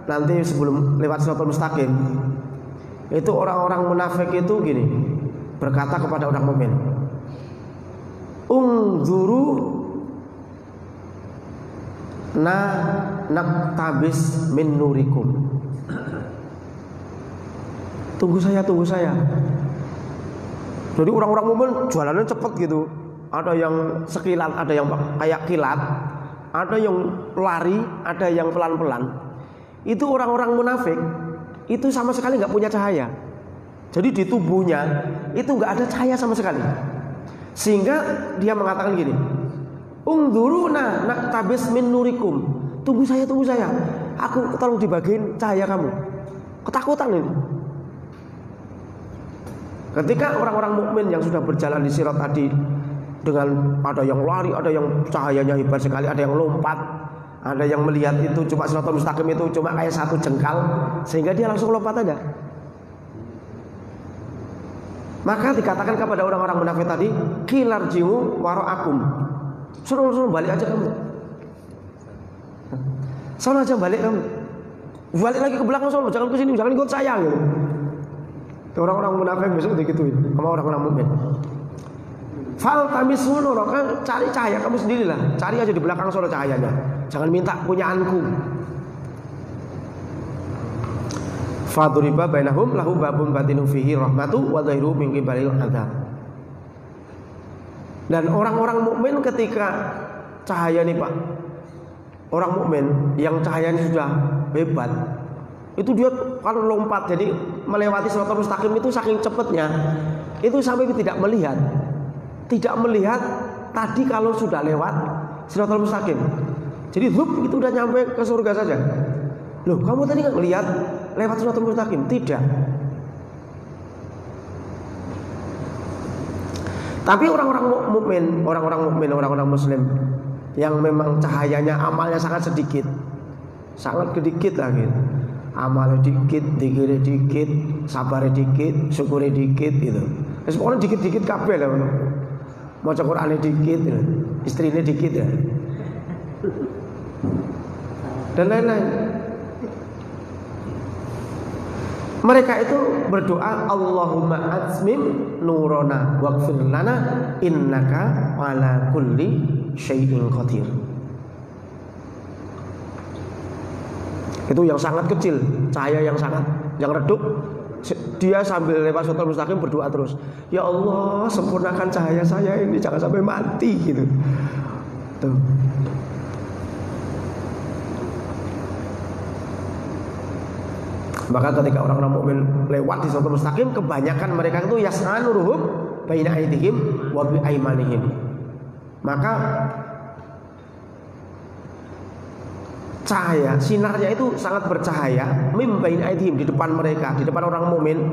nanti sebelum lewat Shiratal Mustaqim, itu orang-orang munafik itu gini, berkata kepada orang mukmin, "Ungzuru naktabis min nurikum." Tunggu saya. Jadi orang-orang mukmin jualannya cepet gitu. Ada yang sekilat, ada yang kayak kilat, ada yang lari, ada yang pelan-pelan. Itu orang-orang munafik itu sama sekali nggak punya cahaya. Jadi di tubuhnya itu nggak ada cahaya sama sekali. Sehingga dia mengatakan gini, "Ungduruna naktabis min nurikum." Tunggu saya. Aku tolong dibagiin cahaya kamu. Ketakutan ini. Ketika orang-orang mukmin yang sudah berjalan di sirat tadi, dengan ada yang lari, ada yang cahayanya hebat sekali, ada yang lompat, ada yang melihat itu cuma siratal mustaqim itu cuma kayak satu jengkal, sehingga dia langsung lompat aja. Maka dikatakan kepada orang-orang munafik tadi, "Qilarji'u wara'akum." Suruh balik aja kamu. Sono aja balik kamu. Balik lagi ke belakang sono, jangan ke sini, jangan ikut saya gitu. Orang-orang munafik besok digituin sama orang-orang mukmin. Fal tamisun nura, kan cari cahaya kamu sendirilah. Cari aja di belakang sono cahayanya. Jangan minta punyaanku. Faduriba bainahum lahu babun batinu fihi rahmatu wa dhahiru min qibalil adzab. Dan orang-orang mukmin ketika cahaya nih Pak, orang mukmin yang cahayanya sudah hebat, itu dia kalau lompat jadi melewati siratal mustaqim itu saking cepatnya, itu sampai tidak melihat tadi kalau sudah lewat siratal mustaqim. Jadi zup itu udah nyampe ke surga saja. Loh, kamu tadi nggak melihat lewat siratal mustaqim? Tidak. Tapi orang-orang mukmin, orang-orang muslim yang memang cahayanya amalnya sangat sedikit lah gitu. Amalnya dikit, dikira dikit, sabarnya dikit, syukurnya dikit gitu. Pokoknya dikit-dikit kabeh lah. Maca Qur'ane dikit, istrinya dikit ya. Dan lain-lain. Mereka itu berdoa, "Allahumma atsmim nurana waghfir lana innaka ala kulli syai'in qadir." Itu yang sangat kecil, cahaya yang redup. Dia sambil lewat siratal mustaqim berdoa terus, "Ya Allah, sempurnakan cahaya saya ini, jangan sampai mati," gitu. Tuh. Maka ketika orang-orang mukmin lewat di siratal mustaqim, kebanyakan mereka itu yas'anuruhum baina aydihim wa bi aymanihim. Maka cahaya, sinarnya itu sangat bercahaya mim baina aydihim, di depan mereka, di depan orang mukmin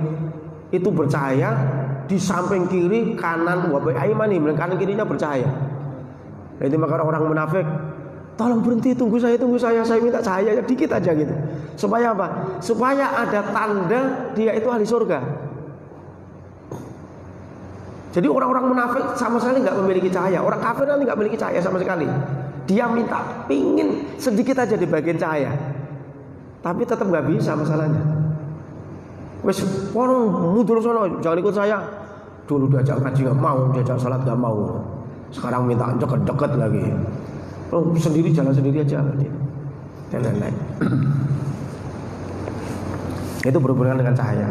itu bercahaya, di samping kiri, kanan, wa bi aymanihim, dan kanan kirinya bercahaya. Jadi maka orang munafik, "Tolong berhenti, tunggu saya minta cahaya dikit aja gitu." Supaya apa? Supaya ada tanda dia itu ahli surga. Jadi orang-orang munafik sama sekali nggak memiliki cahaya. Orang kafir nanti nggak memiliki cahaya sama sekali. Dia minta, pingin sedikit aja di bagian cahaya, tapi tetap nggak bisa masalahnya. Wes, mundur sono, jangan ikut saya. Dulu diajak ngaji nggak mau, diajak salat nggak mau. Sekarang minta deket-deket lagi. Sendiri, jalan sendiri aja, dan lain-lain. Itu berhubungan dengan cahaya.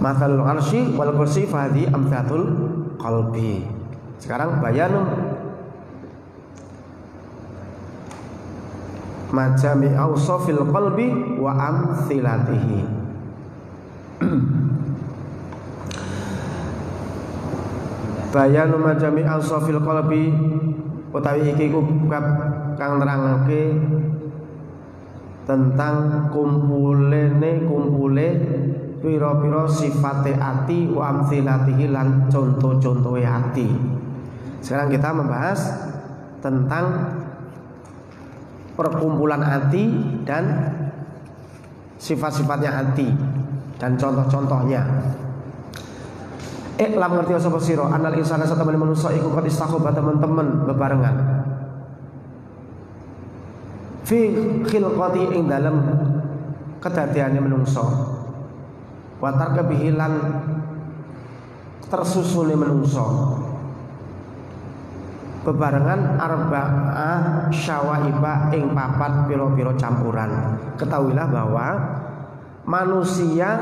Mathalul arsy wal kursi fahdi amthatul qalbi. Sekarang bayanum majami awsafil qalbi wa amthilatihi. Bayanum majami awsafil qalbi utawi iki kang nerangake tentang kumpule pira-pira sifate ati wa amthilatihi lan contoh-contohe ati. Sekarang kita membahas tentang perkumpulan hati dan sifat-sifatnya hati dan contoh-contohnya. Lam ngerti sapa sira anal insana satamane manusa iku qad istaqoba teman-teman bebarengan fi khilqati ing dalem kedadiane menungso wa tarka bihilan tersusune menungso bebarengan arba'ah syawaiba ing papat pira-pira campuran. Ketahuilah bahwa manusia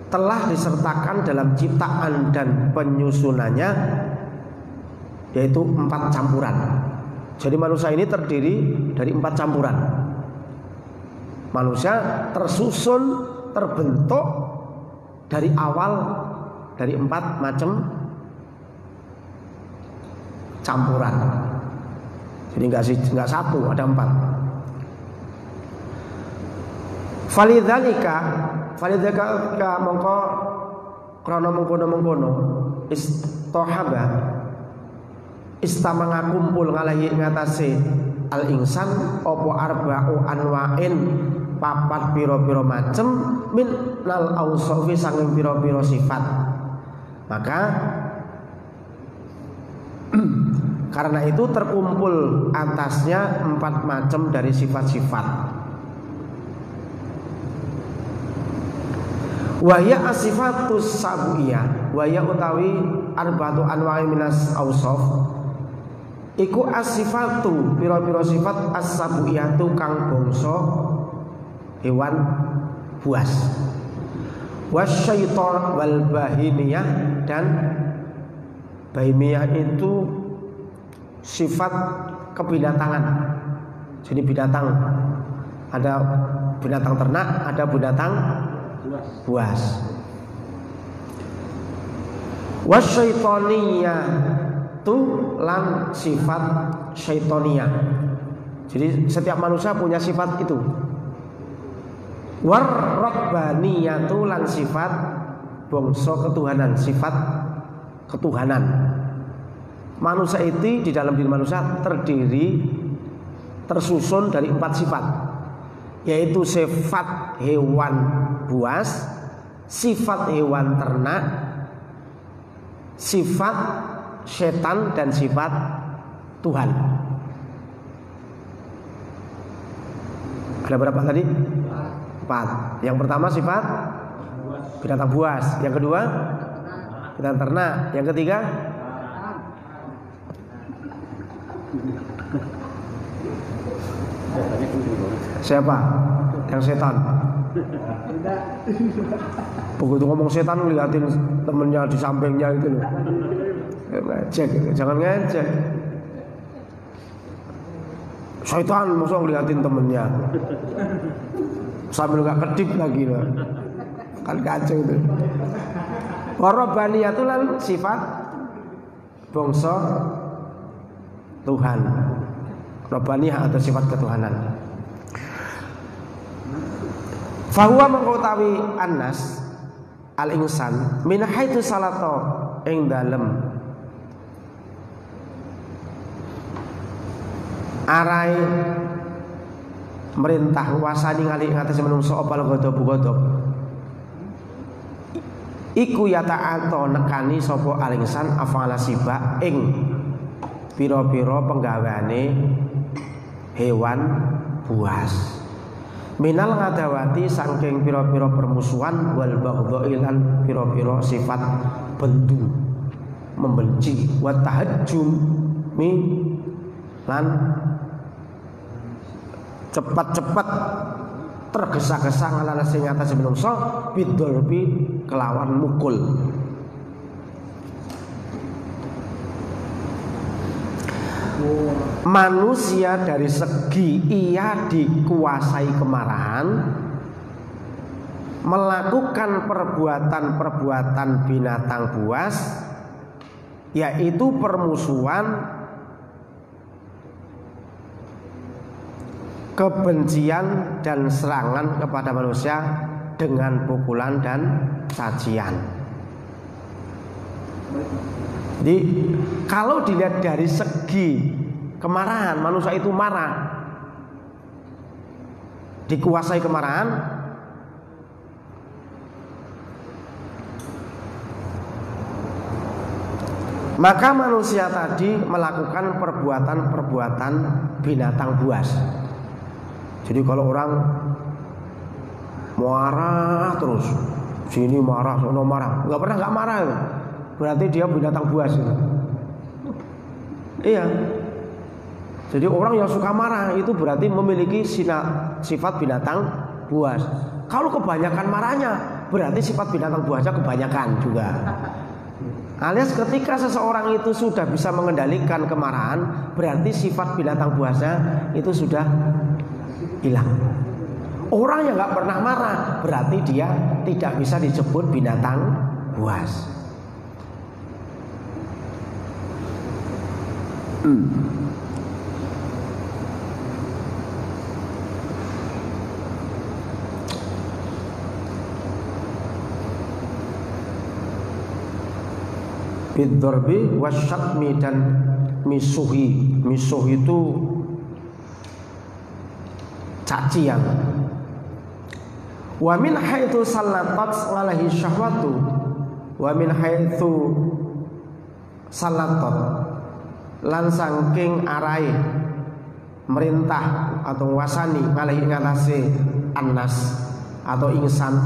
telah disertakan dalam ciptaan dan penyusunannya yaitu 4 campuran. Jadi manusia ini terdiri dari 4 campuran. Manusia tersusun, terbentuk dari awal dari 4 macam campuran. Jadi enggak satu, ada 4. Falidzalika mongko krana mengkono-mengkono istahaba istamanga kumpul ngalahi ngatasi al insan opo arba'u anwa'in papat piro-piro macem min nal ausofi sanging piro-piro sifat. Maka karena itu terkumpul atasnya 4 macam dari sifat-sifat. Wahya asifatus sab'iyah, wahya utawi arba'atu anwa'i minas ausaf. Iku asifatu pira-pira sifat as-sab'iyah tu kang bangsa hewan buas. Wasyaiton wal bahimiyah, dan bahimiyah itu sifat kebinatangan. Jadi binatang, ada binatang ternak, ada binatang buas. Wasyaitoniyah tu lan sifat syaitoniyah. Jadi setiap manusia punya sifat itu. War-rabbaniyah tu lan sifat bangsa ketuhanan, sifat ketuhanan. Manusia itu di dalam diri manusia tersusun dari 4 sifat, yaitu sifat hewan buas, sifat hewan ternak, sifat setan, dan sifat Tuhan. Ada berapa tadi? 4. Yang pertama sifat binatang buas, yang kedua binatang ternak, yang ketiga siapa? Yang setan. Begitu ngomong setan ngeliatin temennya di sampingnya itu loh. Ngecek, jangan ngecek. Setan masa ngeliatin temennya sambil gak kedip lagi loh. Kan kacau itu. Warabbaniyah itu lan sifat bangsa Tuhan. Rabbaniyah atau sifat ketuhanan. Fahuwa mengkotawi annas al-insan min haitsu salato ing dalem arai merintah wasani ngali ngatasi menungso opal godop iku yata'ato nekani sopo al-insan afala siba ing piro-piro penggaweane hewan buas. Minal ngadawati saking piro-piro permusuhan wal baghdha'i lan piro-piro sifat bendu membenci wa tahajjum mi lan cepat-cepat tergesa-gesa ngalana sing atase menungso bidolbi kelawan mukul. Manusia dari segi ia dikuasai kemarahan, melakukan perbuatan-perbuatan binatang buas, yaitu permusuhan, kebencian dan serangan kepada manusia dengan pukulan dan cacian. Jadi kalau dilihat dari segi kemarahan, manusia itu marah, dikuasai kemarahan, maka manusia tadi melakukan perbuatan-perbuatan binatang buas. Jadi kalau orang marah terus, Sini marah, sono marah. Nggak marah. Berarti dia binatang buas. Iya. Jadi orang yang suka marah itu berarti memiliki sifat binatang buas. Kalau kebanyakan marahnya, berarti sifat binatang buasnya kebanyakan juga. Alias ketika seseorang itu sudah bisa mengendalikan kemarahan, berarti sifat binatang buasnya itu sudah hilang. Orang yang nggak pernah marah, berarti dia tidak bisa disebut binatang buas. Bidzarbi wasyatmi dan misuhi. Misuh itu cacian. Wa min haitsu sallatat alaihi syahwatu wa min haitsu sallatat lan saking arai merintah atau wasani alaihi ngatasi annas atau insan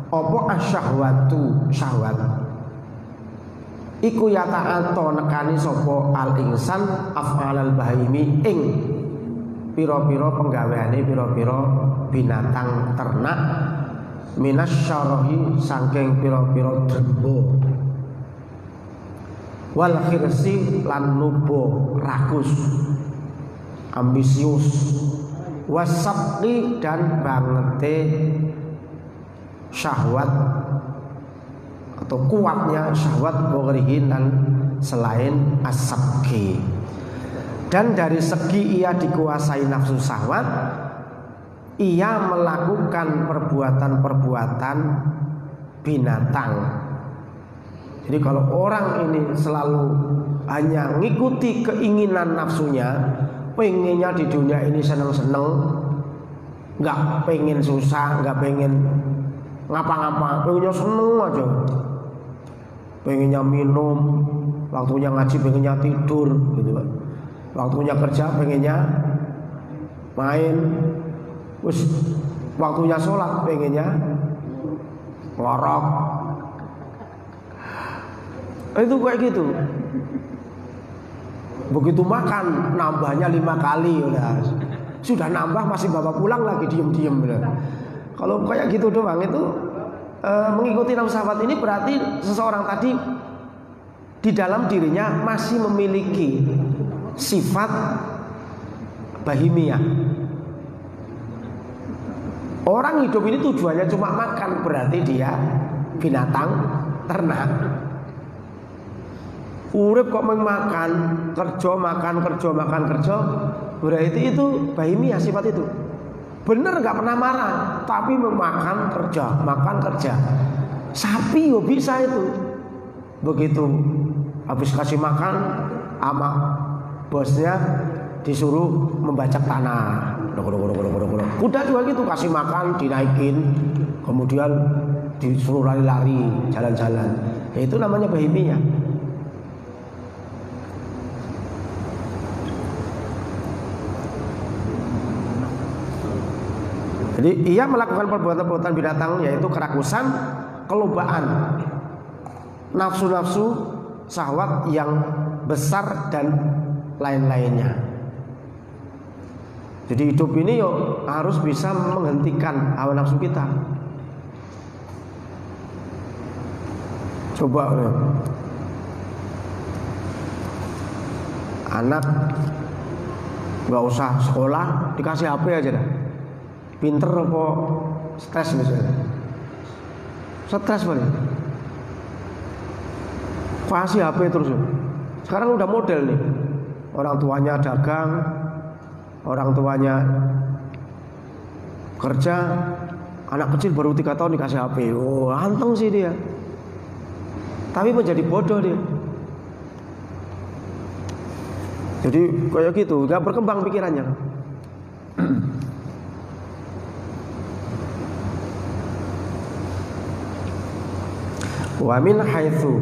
apa asyahwatu syahwat iku yata'ato nekani sapa al insan af'alal bahimi ing pira-pira penggaweane pira-pira binatang ternak minasyarahi saking pira-pira drembo wal khirsi lan nubo rakus ambisius wasabqi dan bangete syahwat atau kuatnya syahwat bogrihin dan selain asabki. Dan dari segi ia dikuasai nafsu syahwat, ia melakukan perbuatan-perbuatan binatang. Jadi kalau orang ini selalu hanya ngikuti keinginan nafsunya, pengennya di dunia ini seneng-seneng, nggak pengen susah, nggak pengen ngapa-ngapa, pengennya seneng aja. Pengennya minum, waktunya ngaji pengennya tidur gitu kan. Waktunya kerja pengennya main, terus waktunya sholat pengennya ngorok. Itu kayak gitu. Begitu makan nambahnya 5 kali udah. Sudah nambah masih bawa pulang lagi diem-diem udah. Kalau kayak gitu doang itu mengikuti nafsu syahwat ini berarti seseorang tadi di dalam dirinya masih memiliki sifat bahimiyah. Orang hidup ini tujuannya cuma makan, berarti dia binatang ternak. Urip kok makan, kerja, berarti itu bahimiyah sifat itu. Bener nggak pernah marah, tapi makan kerja. Sapi yo bisa itu. Begitu habis kasih makan, ama bosnya disuruh membajak tanah. Kuda juga gitu, kasih makan dinaikin, kemudian disuruh lari-lari, jalan-jalan. Ya, itu namanya bahimiyah. Jadi ia melakukan perbuatan-perbuatan binatang, yaitu kerakusan, kelobaan, nafsu-nafsu syahwat yang besar dan lain-lainnya. Jadi hidup ini yuk harus bisa menghentikan hawa nafsu kita. Coba anak nggak usah sekolah, dikasih HP aja dah. Pinter apa stres misalnya? Stres banget. Kasih HP terus. Sekarang udah model nih. Orang tuanya dagang, orang tuanya kerja, anak kecil baru 3 tahun dikasih HP. Oh, anteng sih dia. Tapi menjadi bodoh dia. Jadi kayak gitu, gak berkembang pikirannya. Wa min haitsu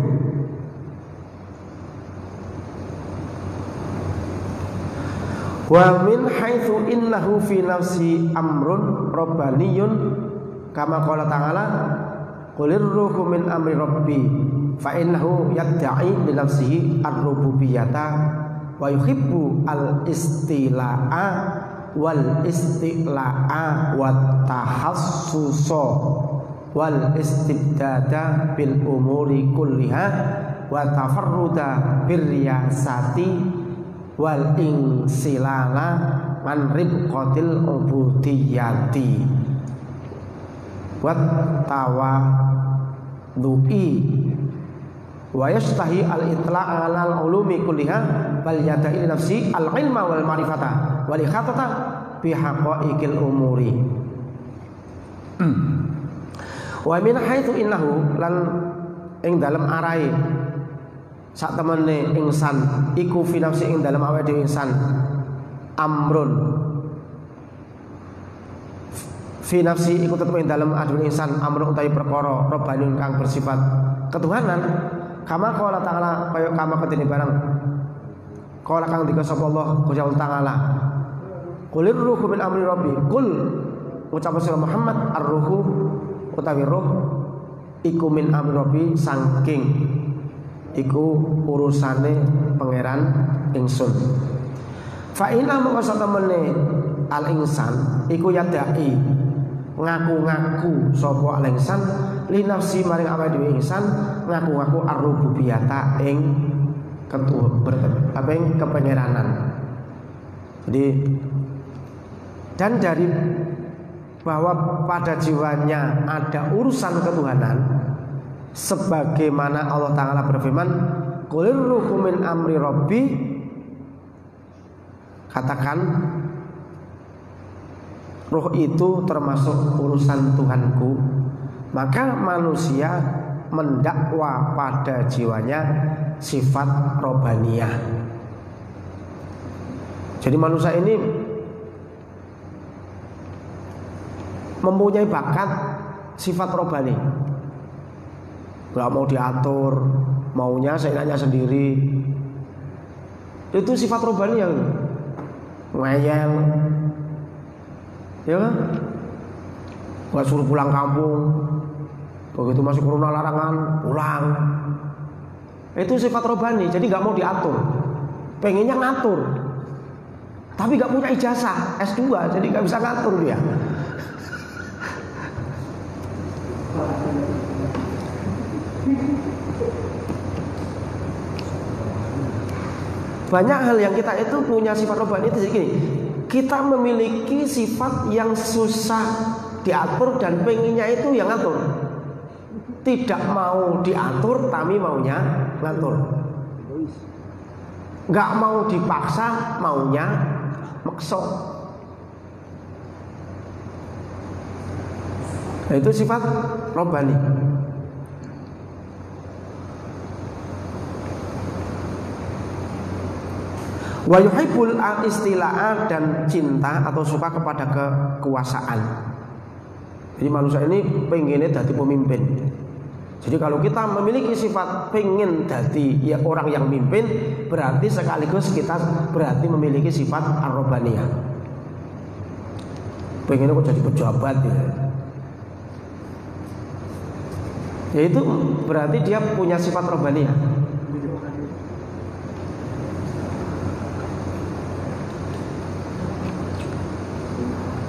innahu fi nafsi amrun rabbaniyun kama qala ta'ala Qulir ruhu min amri rabbi fa innahu yadda'i li nafsihi ar-rububiyyata wa yuhibbu al-istila'a wal istila'a wat tahassusa wal istibdada bil umuri kulliha wa tafarruda bir riyasati wal insilala man ribqatil ubudiyyati wat tawaddu'i wa yastahi al-itla' alal ulumi kulliha bal yada'i nafsi al-ilma wal ma'rifata wal ikhatata bi haqa'iqil umuri wa min haitsu innahu lan ing dalem arahe sak temene ingsan iku fi nafsi ing dalem awake dhewe ingsan amrun fi nafsi iku tetep ing dalem adune insan amrun utawi perkara robbanun kang bersifat ketuhanan kama qala ta'ala kaya kama ketene barang qala kang dika sapa Allah Gusti Ta'ala qulir ruhu min amri rabbi kul ucap sira Muhammad ar-ruhu utawi ruh iku min amri rabbi saking iku urusane pangeran ingsun fa inna maqsa temene al insan iku yadai ngaku-ngaku sapa al insan li nafsi maring awake dhewe insan ngaku-ngaku ar-rububiyyata ing kepangeranan. Jadi dan dari bahwa pada jiwanya ada urusan ketuhanan sebagaimana Allah Ta'ala berfirman qulir ruhu min amri rabbi, katakan roh itu termasuk urusan Tuhanku, maka manusia mendakwa pada jiwanya sifat robaniyah. Jadi manusia ini mempunyai bakat sifat robani, gak mau diatur, maunya seenaknya sendiri. Itu sifat robani yang ngeyel, ya kan? Gak suruh pulang kampung, begitu masuk corona larangan pulang. Itu sifat robani, jadi gak mau diatur, pengennya ngatur, tapi gak punya ijazah S2, jadi gak bisa ngatur dia. Banyak hal yang kita itu punya sifat robani itu gini, kita memiliki sifat yang susah diatur dan pengennya itu yang ngatur. Tidak mau diatur tapi maunya ngatur. Gak mau dipaksa, maunya maksa. Nah, itu sifat robani. Wa yuhibbul istila'ah, dan cinta atau suka kepada kekuasaan. Jadi manusia ini pengennya jadi pemimpin. Jadi kalau kita memiliki sifat pengen jadi orang yang mimpin, berarti sekaligus kita berarti memiliki sifat ar-robaniyah. Pengennya kok jadi pejabat ya. Ya itu berarti dia punya sifat robaniyah.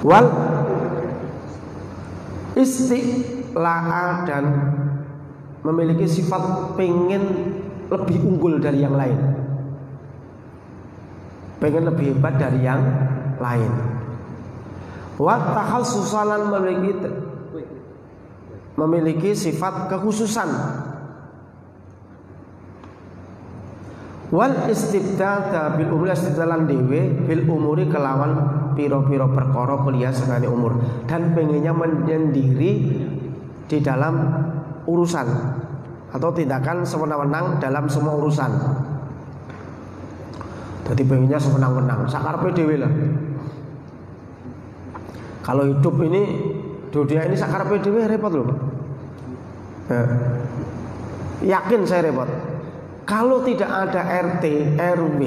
Wal istila'ah, dan memiliki sifat pengen lebih unggul dari yang lain, pengen lebih hebat dari yang lain. Wa takhassusan, memiliki sifat kekhususan. Wal istibdada bil umuri, istidlalan dewe bil umuri kelawan piro-piro perkara kuliah sekali umur, dan pengennya menyendiri di dalam urusan atau tindakan sewenang-wenang dalam semua urusan. Jadi pengennya sewenang-wenang, sakarpe dhewe lah. Kalau hidup ini dunia ini sakarpe dhewe repot loh, Pak. Yakin saya repot. Kalau tidak ada RT, RW,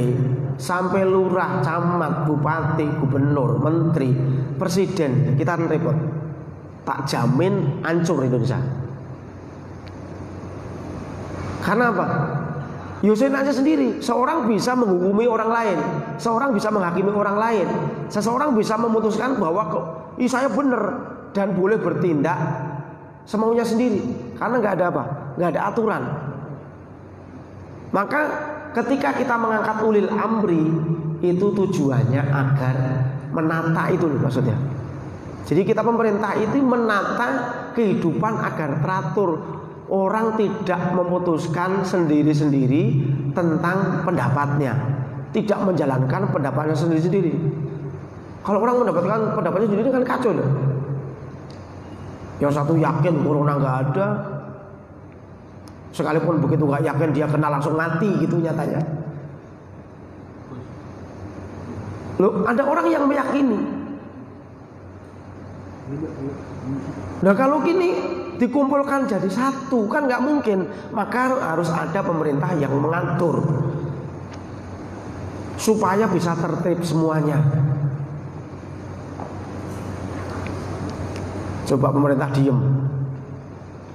sampai lurah, camat, bupati, gubernur, menteri, presiden, kita akan repot. Tak jamin hancur Indonesia. Karena apa? Yusin aja sendiri. Seorang bisa menghukumi orang lain, seorang bisa menghakimi orang lain, seseorang bisa memutuskan bahwa saya benar dan boleh bertindak semaunya sendiri. Karena nggak ada apa? Nggak ada aturan. Maka ketika kita mengangkat ulil amri, itu tujuannya agar menata itu loh maksudnya. Jadi kita pemerintah itu menata kehidupan agar teratur. Orang tidak memutuskan sendiri-sendiri tentang pendapatnya, tidak menjalankan pendapatnya sendiri-sendiri. Kalau orang mendapatkan pendapatnya sendiri kan kacau loh. Yang satu yakin corona nggak ada, sekalipun begitu nggak yakin dia kena langsung mati gitu nyatanya. Loh, ada orang yang meyakini. Nah kalau gini dikumpulkan jadi satu kan nggak mungkin, maka harus ada pemerintah yang mengatur supaya bisa tertib semuanya. Coba pemerintah diem,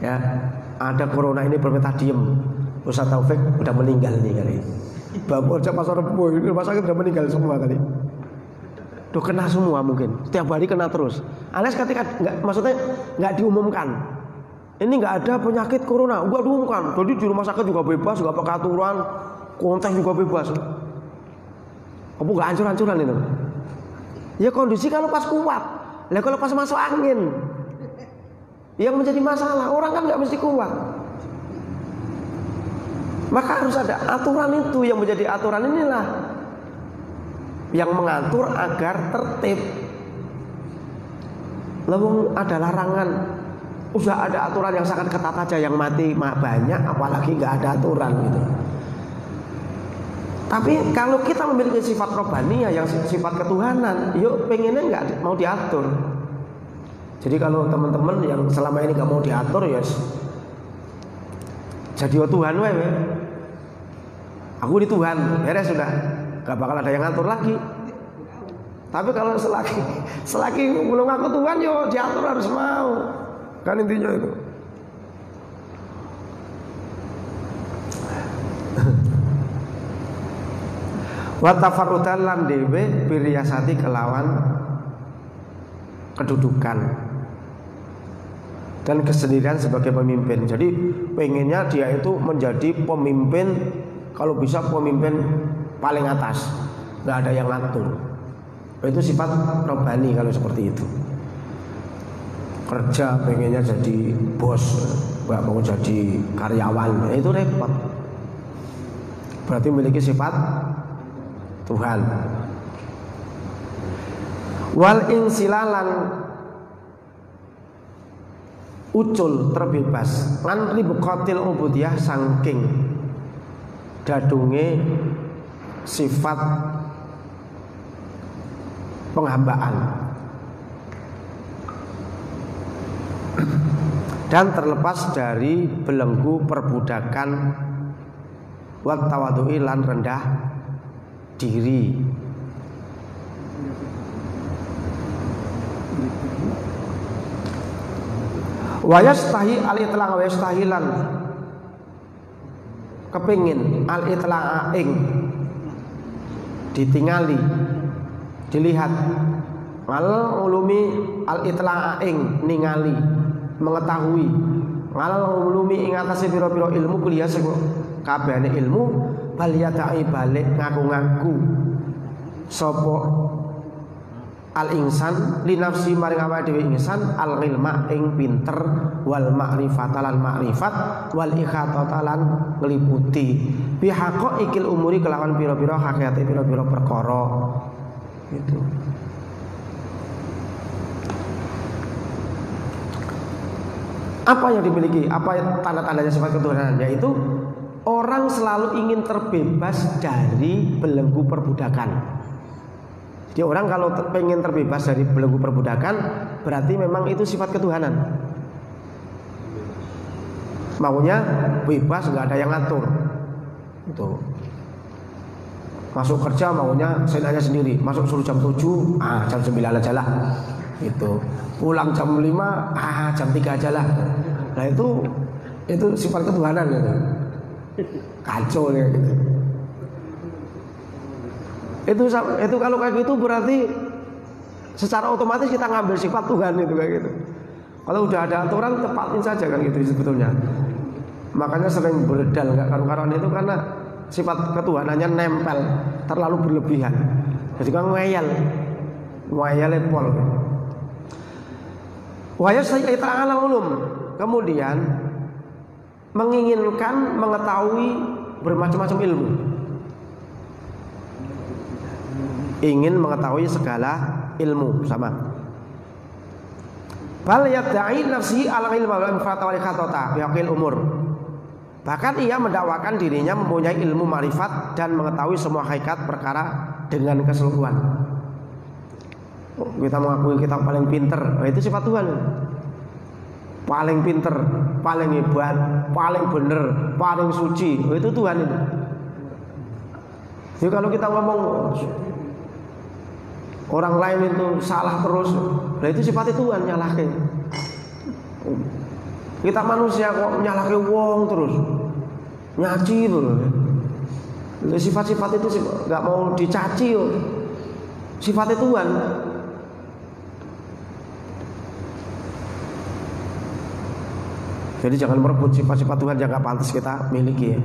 ya ada corona ini pemerintah diem, Ustaz Taufik udah meninggal nih kali, Bapak Pasar Rebo ini rumah sakit udah meninggal semua kali. Udah kena semua mungkin, setiap hari kena terus. Alias ketika maksudnya nggak diumumkan, ini nggak ada penyakit corona, gua diumumkan. Jadi di rumah sakit juga bebas, nggak pakai aturan, kontak juga bebas. Kamu nggak hancur-hancuran itu? Ya kondisi kalau pas kuat, lah kalau pas masuk angin, yang menjadi masalah orang kan nggak mesti kuat. Maka harus ada aturan itu, yang menjadi aturan inilah yang mengatur agar tertib. Lalu ada larangan, udah ada aturan yang sangat ketat aja, yang mati banyak, apalagi nggak ada aturan gitu. Tapi kalau kita memiliki sifat robbaniyah, yang sifat ketuhanan, yuk pengennya nggak mau diatur. Jadi kalau teman-teman yang selama ini nggak mau diatur, ya jadi Tuhan wewe. Aku di Tuhan, beres sudah. Gak bakal ada yang ngatur lagi. Tapi kalau selagi belum ngaku Tuhan, yo diatur harus mau. Kan intinya itu. Wa tafarrudan lan dhewe biriyasati kelawan kedudukan dan kesendirian sebagai pemimpin. Jadi pengennya dia itu menjadi pemimpin, kalau bisa pemimpin paling atas, nggak ada yang ngatur. Itu sifat robbani kalau seperti itu. Kerja pengennya jadi bos, nggak mau jadi karyawan, itu repot. Berarti memiliki sifat Tuhan. Wal insilalan ucul terbebas ngan ribuqatil ubudiyah sangking dadunge sifat penghambaan dan terlepas dari belenggu perbudakan wa tawadhu'i lan rendah diri. Wa yastahi al-itla' wa yastahilan kepingin al-itla' ing ditingali, dilihat, al ulumi al-itla' ing ningali, mengetahui, al ulumi ing atase pira-pira ilmu kuliah sing kabehane ilmu bal yada'i balik ngaku-ngaku sapa al insan li nafsi maring awake dhewe insan al ilma ing pinter wal ma'rifat lan ma'rifat wal ikhatata lan ngliputi bi haqaiqil umuri kelawan pira-pira hakikate pira-pira perkara gitu. Apa yang dimiliki, apa tanda-tandanya sifat ketuhanan, yaitu orang selalu ingin terbebas dari belenggu perbudakan. Jadi orang kalau pengen terbebas dari belenggu perbudakan, berarti memang itu sifat ketuhanan. Maunya bebas, nggak ada yang ngatur. Itu. Masuk kerja maunya senanya sendiri. Masuk suruh jam 7, jam 9 aja lah. Itu. Pulang jam 5, jam 3 aja lah. Nah itu sifat ketuhanan gitu. Kacau ya gitu. Itu kalau kayak gitu berarti secara otomatis kita ngambil sifat Tuhan itu kayak gitu. Kalau udah ada aturan tepatin saja kan gitu sebetulnya. Makanya sering beredal nggak karu-karuan itu karena sifat ketuhanannya nempel terlalu berlebihan. Jadi kan ngeyel pol. Wahya saya ta'ala ulum. Kemudian menginginkan mengetahui bermacam-macam ilmu. Ingin mengetahui segala ilmu sama. Bal yad'i nafsi al-ilma wal infata wal khatata biaqil umur. Bahkan ia mendakwakan dirinya mempunyai ilmu marifat dan mengetahui semua hakikat perkara dengan keseluruhan. Kita mengakui kita paling pinter, itu sifat Tuhan. Paling pinter, paling hebat, paling bener, paling suci, itu Tuhan itu. Jadi kalau kita ngomong orang lain itu salah terus, nah itu sifatnya Tuhan nyalahin. Kita manusia kok nyalahin wong terus, nyaci terus. Sifat-sifat itu nggak mau dicaci, sifatnya Tuhan. Jadi jangan merebut sifat-sifat Tuhan yang gak pantas kita miliki ya.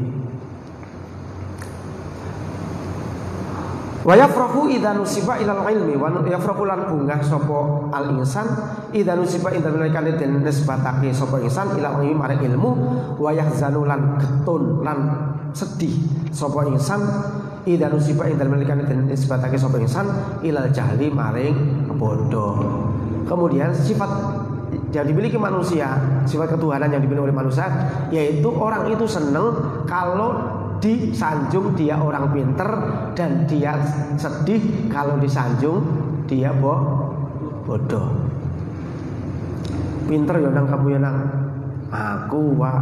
Wa yafrahu idza nusiba ilal ilmi wa yafrahu lan bunga sapa al insan idza nusiba idza nalikane den nisbatake sapa insan ila ilmi marang ilmu wa yahzanu lan getun lan sedih sapa insan idza nusiba idza nalikane den nisbatake sapa insan ilal jahli maring bodoh. Kemudian sifat yang dimiliki manusia, sifat ketuhanan yang dimiliki oleh manusia, yaitu orang itu seneng kalau disanjung dia orang pinter, dan dia sedih kalau disanjung dia bodoh. Pinter ya nang kamu ya nang aku wah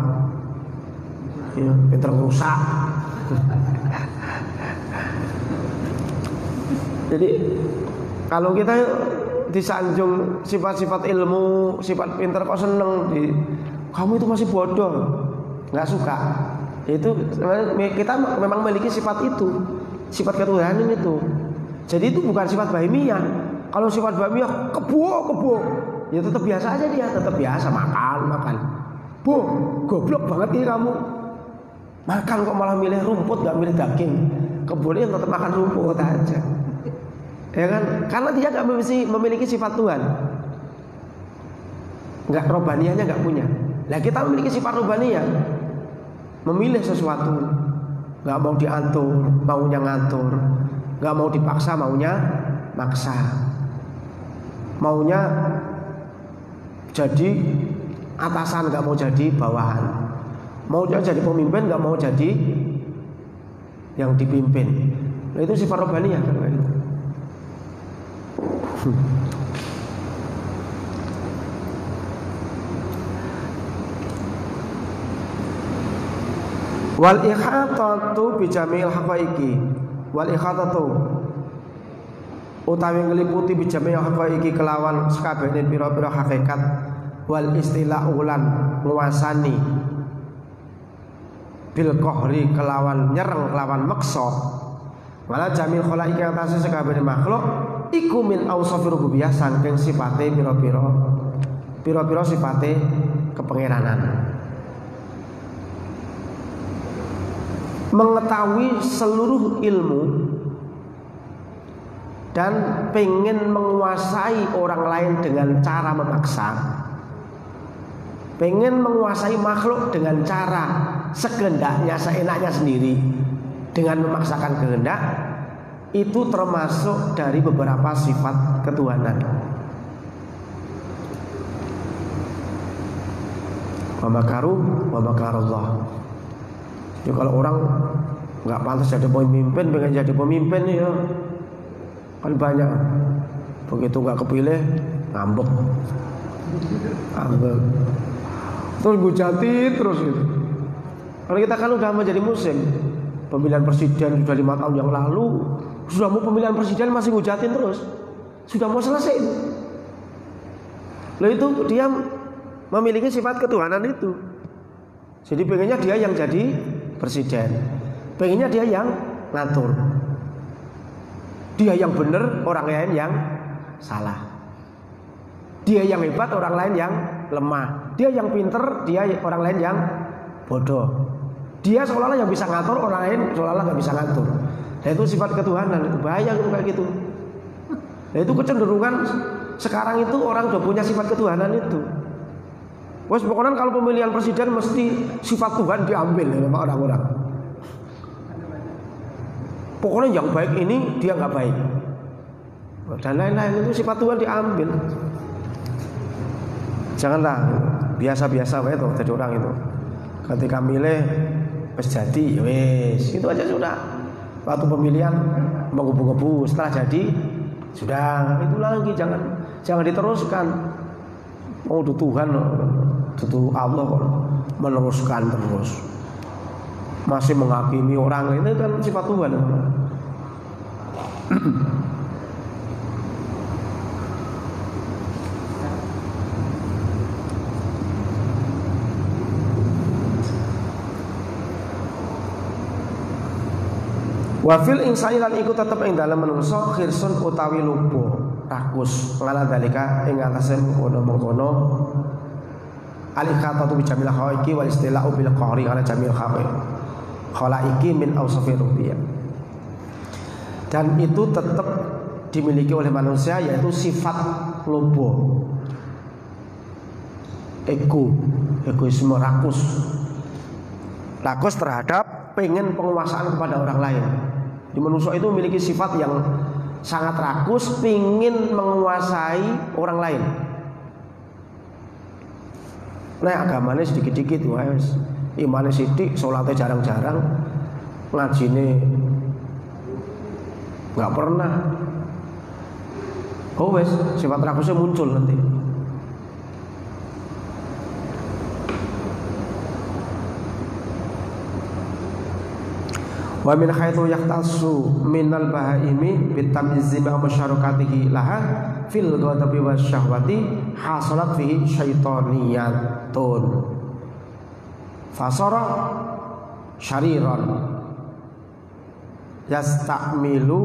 ya, pinter rusak. Jadi kalau kita disanjung sifat-sifat ilmu, sifat pintar kok seneng kamu itu masih bodoh, nggak suka. Itu kita memang memiliki sifat itu, sifat ketuhanan itu. Jadi itu bukan sifat bahimiyah. Kalau sifat bahimiyah kebo, ya tetap biasa aja dia, tetap biasa makan. Goblok banget nih kamu. Makan kok malah milih rumput, nggak milih daging. Kebunnya tetap makan rumput aja. Ya kan? Karena dia nggak memiliki sifat Tuhan, nggak robaniyahnya nggak punya. Nah kita memiliki sifat robaniyah, memilih sesuatu, nggak mau diatur, maunya ngatur, nggak mau dipaksa, maunya maksa, maunya jadi atasan, nggak mau jadi bawahan, maunya jadi pemimpin, nggak mau jadi yang dipimpin. Nah, itu sifat robaniyah kan gitu. Wal ikhatatu bi jami'il haqaiqi wal ikhatatu utawi ngliputi bi jami'il haqaiqi kelawan sakabehane pira-pira hakikat wal istilah ulan nguasani bil qahri kelawan nyereng kelawan meksa wala jamil khalaiki atase sakabehane makhluk iku min awsafir rububiyah saking sifate pira-pira sifate kepengeranan. Mengetahui seluruh ilmu dan pengen menguasai orang lain dengan cara memaksa, pengen menguasai makhluk dengan cara sekehendaknya, seenaknya sendiri, dengan memaksakan kehendak, itu termasuk dari beberapa sifat ketuhanan. Wa makaru wa makarullah. Ya kalau orang nggak pantas jadi pemimpin, pengen jadi pemimpin ya kan banyak. Begitu nggak kepilih ngambek, terus gujati terus gitu. Kalau kita kan udah menjadi musim pemilihan presiden sudah 5 tahun yang lalu, sudah mau pemilihan presiden masih ngujatin terus, sudah mau selesai. Lalu itu dia memiliki sifat ketuhanan itu. Jadi pengennya dia yang jadi presiden. Pengennya dia yang ngatur. Dia yang benar, orang lain yang salah. Dia yang hebat, orang lain yang lemah. Dia yang pinter, dia orang lain yang bodoh. Dia seolah-olah yang bisa ngatur, orang lain seolah-olah nggak bisa ngatur. Dan itu sifat ketuhanan, itu bahaya kayak gitu. Nah, itu kecenderungan sekarang itu orang udah punya sifat ketuhanan itu. Wes pokoknya kalau pemilihan presiden mesti sifat Tuhan diambil sama orang-orang. Pokoknya yang baik ini dia nggak baik. Dan lain-lain itu sifat Tuhan diambil. Janganlah biasa-biasa itu jadi orang itu. Ketika milih wes jadi, wes itu aja sudah. Waktu pemilihan menggebu-gebu, setelah jadi sudah itu lagi, jangan diteruskan. Oh itu Tuhan, itu Allah meneruskan terus. Masih menghakimi orang itu kan sifat Tuhan. Wafil insani lan iku tetep ing dalem menungso khirsun utawi lubo rakus ngala dalika ing atase mengkono-mengkono alikata tu bijamil khaiki wal istilahu bil qari ala jamil khalaqi min awsafi rubiya. Dan itu tetap dimiliki oleh manusia, yaitu sifat lubo, egoisme, rakus terhadap pengen penguasaan kepada orang lain. Di manusia itu memiliki sifat yang sangat rakus, ingin menguasai orang lain. Nah agamanya sedikit-dikit, wes imannya sidik, sholatnya jarang-jarang, ngajine nggak pernah. Oh wes sifat rakusnya muncul nanti. Wa min haitsu yahtassu minal bahaimi bitamyizi ma musyarakatihi laha fil ghadabi wasyahwati hasalat fihi syaitaniyatun fasara syariran yasta'milu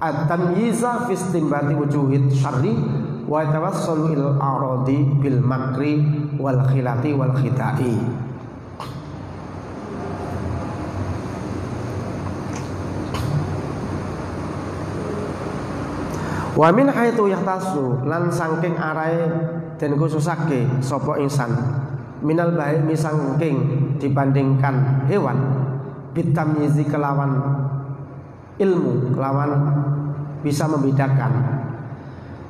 at-tamyiza fi istinbati wujuhid syarri wa tawassalu il aradi bil makri wal khilati wal khita'i. Wa min haitsu yahtasu lan saking arahe den khususake sapa insan minal bahimi saking dibandingkan hewan bitamyizi kelawan ilmu, kelawan bisa membedakan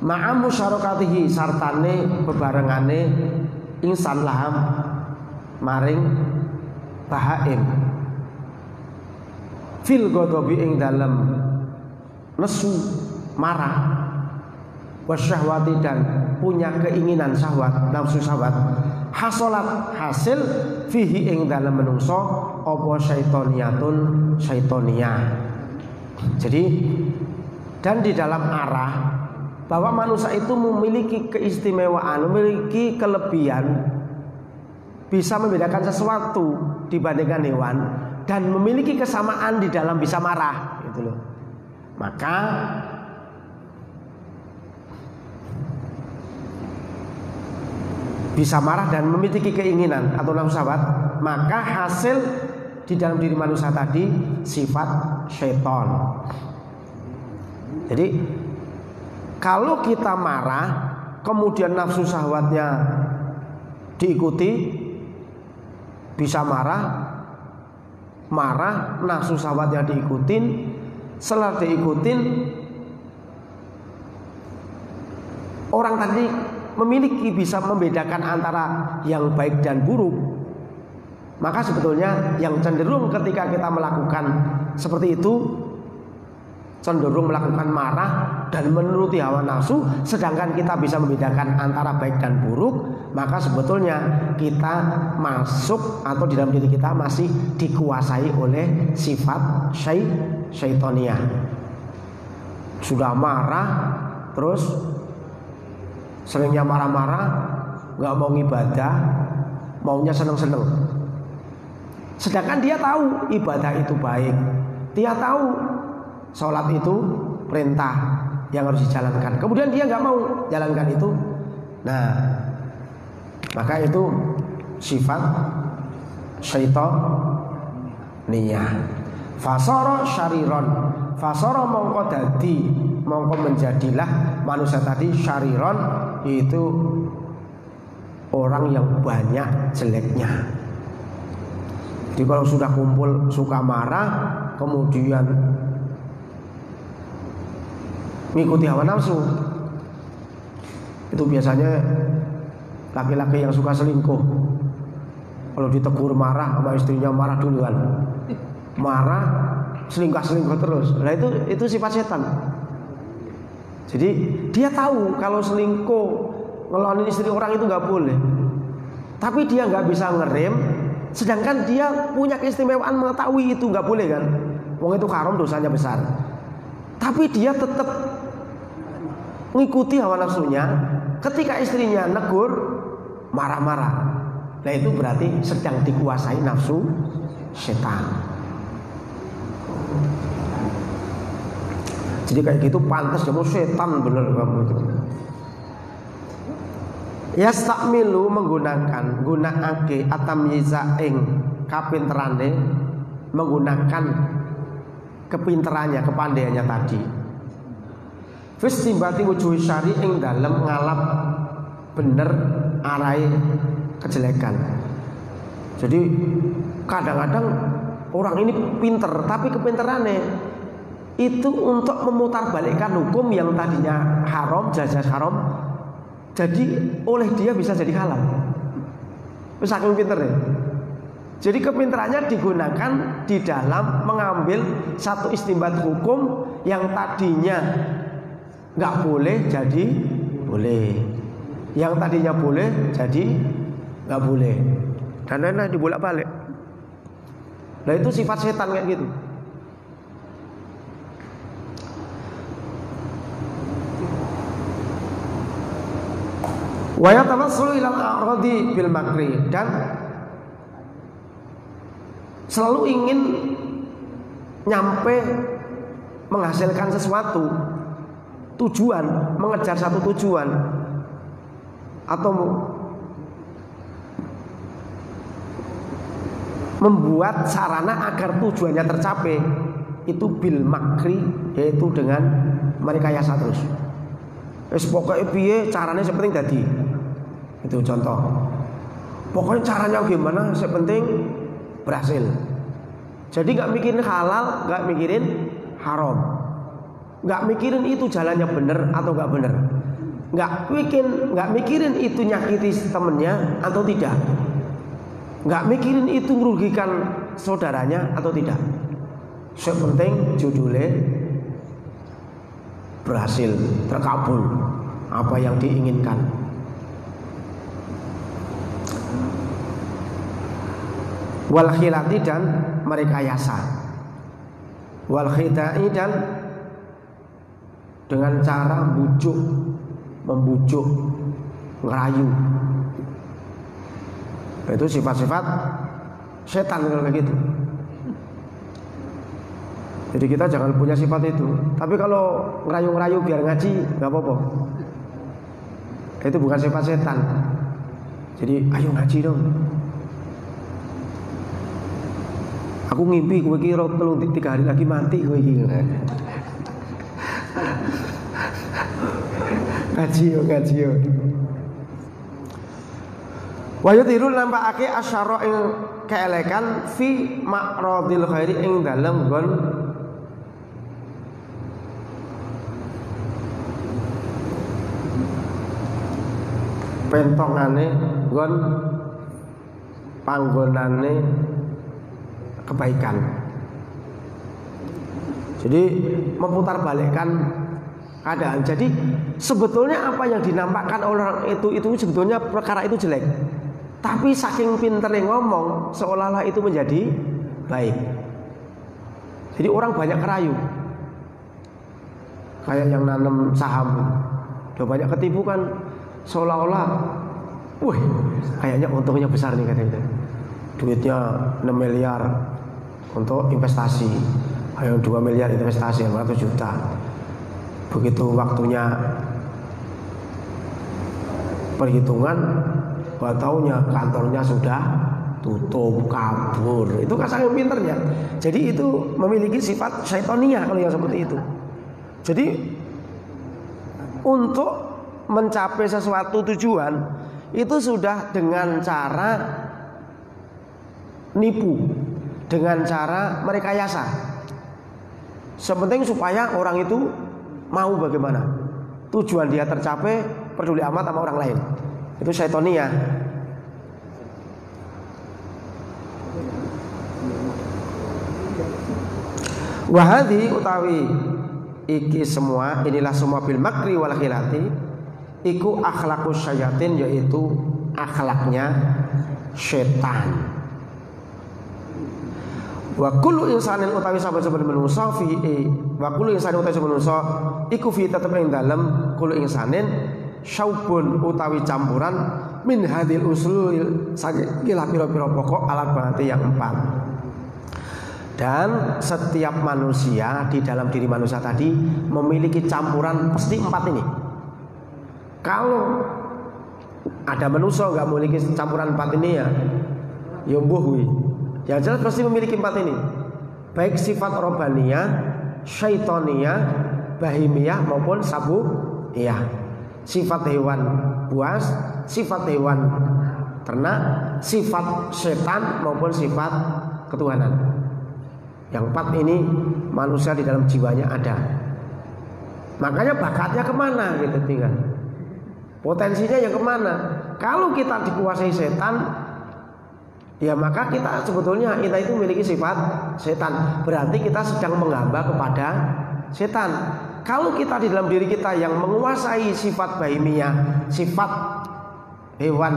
ma'a musyarakatihi sartane bebarengane insan laham maring bahaim fil ghadabi ing dalem nesu marah wasyahwati dan punya keinginan syahwat, nafsu syahwat hasolat hasil fihi ing dalam menungso apa syaitoniyatun syaitoniyah. Jadi dan di dalam arah bahwa manusia itu memiliki keistimewaan, memiliki kelebihan, bisa membedakan sesuatu dibandingkan hewan, dan memiliki kesamaan di dalam bisa marah, gitu loh. Maka bisa marah dan memiliki keinginan atau nafsu syahwat, maka hasil di dalam diri manusia tadi sifat syaitan. Jadi kalau kita marah kemudian nafsu syahwatnya diikuti, bisa marah nafsu syahwatnya diikutin, setelah diikutin orang tadi memiliki bisa membedakan antara yang baik dan buruk, maka sebetulnya yang cenderung ketika kita melakukan seperti itu cenderung melakukan marah dan menuruti hawa nafsu, sedangkan kita bisa membedakan antara baik dan buruk, maka sebetulnya kita masuk atau di dalam diri kita masih dikuasai oleh sifat syaitoniyah. Sudah marah terus seringnya marah-marah, nggak mau ibadah, maunya seneng-seneng. Sedangkan dia tahu ibadah itu baik, dia tahu sholat itu perintah yang harus dijalankan. Kemudian dia nggak mau jalankan itu. Nah, maka itu sifat syaitoniyah. Fasara syariron, fasara mongko dadi, mongko menjadilah manusia tadi syariron, itu orang yang banyak jeleknya. Jadi kalau sudah kumpul suka marah, kemudian mengikuti hawa nafsu, itu biasanya laki-laki yang suka selingkuh. Kalau ditegur marah sama istrinya, marah duluan, marah selingkuh terus. Nah itu sifat setan. Jadi dia tahu kalau selingkuh, ngelonin istri orang itu nggak boleh, tapi dia nggak bisa ngerem. Sedangkan dia punya keistimewaan mengetahui itu nggak boleh kan, wong itu haram, dosanya besar. Tapi dia tetap mengikuti hawa nafsunya. Ketika istrinya negur, marah-marah. Nah itu berarti sedang dikuasai nafsu setan. Jadi kayak gitu pantas kamu setan bener kamu itu. Yastakmilu gunakake atamyiza ing kapinterane, menggunakan kepinterannya, kepandaiannya tadi. Fis timbati wujuh syari ing dalem ngalap bener arai kejelekan. Jadi kadang-kadang orang ini pinter, tapi kepinterannya itu untuk memutarbalikkan hukum yang tadinya haram, jajas haram, jadi oleh dia bisa jadi halal. Saking pinternya. Jadi kepinterannya digunakan di dalam mengambil satu istimbat hukum yang tadinya nggak boleh jadi boleh, yang tadinya boleh jadi nggak boleh, dan lain-lain dibolak-balik. Nah itu sifat setan kayak gitu. Wa yatawassulu ilal a'radi bil makri, dan selalu ingin nyampe menghasilkan sesuatu, tujuan, mengejar satu tujuan, atau membuat sarana agar tujuannya tercapai, itu bil makri, yaitu dengan merekayasa terus. Wis pokoke piye caranya sepenting dadi. Itu contoh. Pokoknya caranya gimana, sepenting berhasil. Jadi nggak mikirin halal, nggak mikirin haram, nggak mikirin itu jalannya bener atau nggak bener, nggak mikirin itu nyakiti temennya atau tidak, nggak mikirin itu merugikan saudaranya atau tidak. Sepenting judulnya berhasil, terkabul apa yang diinginkan. Wal khilati, dan merekayasa. Wal khidai, dan dengan cara membujuk, ngerayu. Itu sifat-sifat setan kalau kayak gitu. Jadi kita jangan punya sifat itu. Tapi kalau ngerayu-ngerayu biar ngaji, nggak apa-apa. Itu bukan sifat setan. Jadi ayo ngaji dong. Aku ngimpi kowe iki 3 hari lagi mati kowe iki. Ngaji yo. Wa yutiru nampakake asyara ing keelekan fi ma'radil khairi ing dalem nggon pentongane, nggon panggonane kebaikan. Jadi memutarbalikkan keadaan. Jadi sebetulnya apa yang dinampakkan orang itu sebetulnya perkara itu jelek, tapi saking pinternya ngomong seolah-olah itu menjadi baik. Jadi orang banyak kerayu, kayak yang nanam saham, udah banyak ketipu kan, seolah-olah, wih, kayaknya untungnya besar nih katanya. duitnya 6 miliar untuk investasi, yang 2 miliar investasi 100 juta. Begitu waktunya perhitungan, taunya kantornya sudah tutup, kabur. Itu kan sangat pinternya. Jadi itu memiliki sifat syaitonia kalau yang seperti itu. Jadi untuk mencapai sesuatu tujuan itu sudah dengan cara nipu, dengan cara merekayasa. Sepenting supaya orang itu mau bagaimana, tujuan dia tercapai, peduli amat sama orang lain. Itu syaitonia. Wahadi utawi iki semua, inilah semua bil makri wal khilati, iku akhlaqus syayatin, yaitu akhlaknya setan. Wa kullu insanin utawi saben-saben manusa fi wa kullu insanin utawi saben manusa iku fi tetep ing dalem kullu insanin syaubun utawi campuran min hadil usul saking pira-pira pokok alat berarti yang 4. Dan setiap manusia di dalam diri manusia tadi memiliki campuran pasti 4 ini. Kalau ada manusia nggak memiliki campuran 4 ini ya mbuh. Yang jelas pasti memiliki 4 ini. Baik sifat robaniyah, syaitoniyah, bahimiyah maupun sabuiyah. Sifat hewan buas, sifat hewan ternak, sifat setan maupun sifat ketuhanan. Yang 4 ini manusia di dalam jiwanya ada. Makanya bakatnya kemana gitu tinggal. Potensinya yang kemana. Kalau kita dikuasai setan, ya maka kita sebetulnya kita itu memiliki sifat setan. Berarti kita sedang menghamba kepada setan. Kalau kita di dalam diri kita yang menguasai sifat bahimiyah, sifat hewan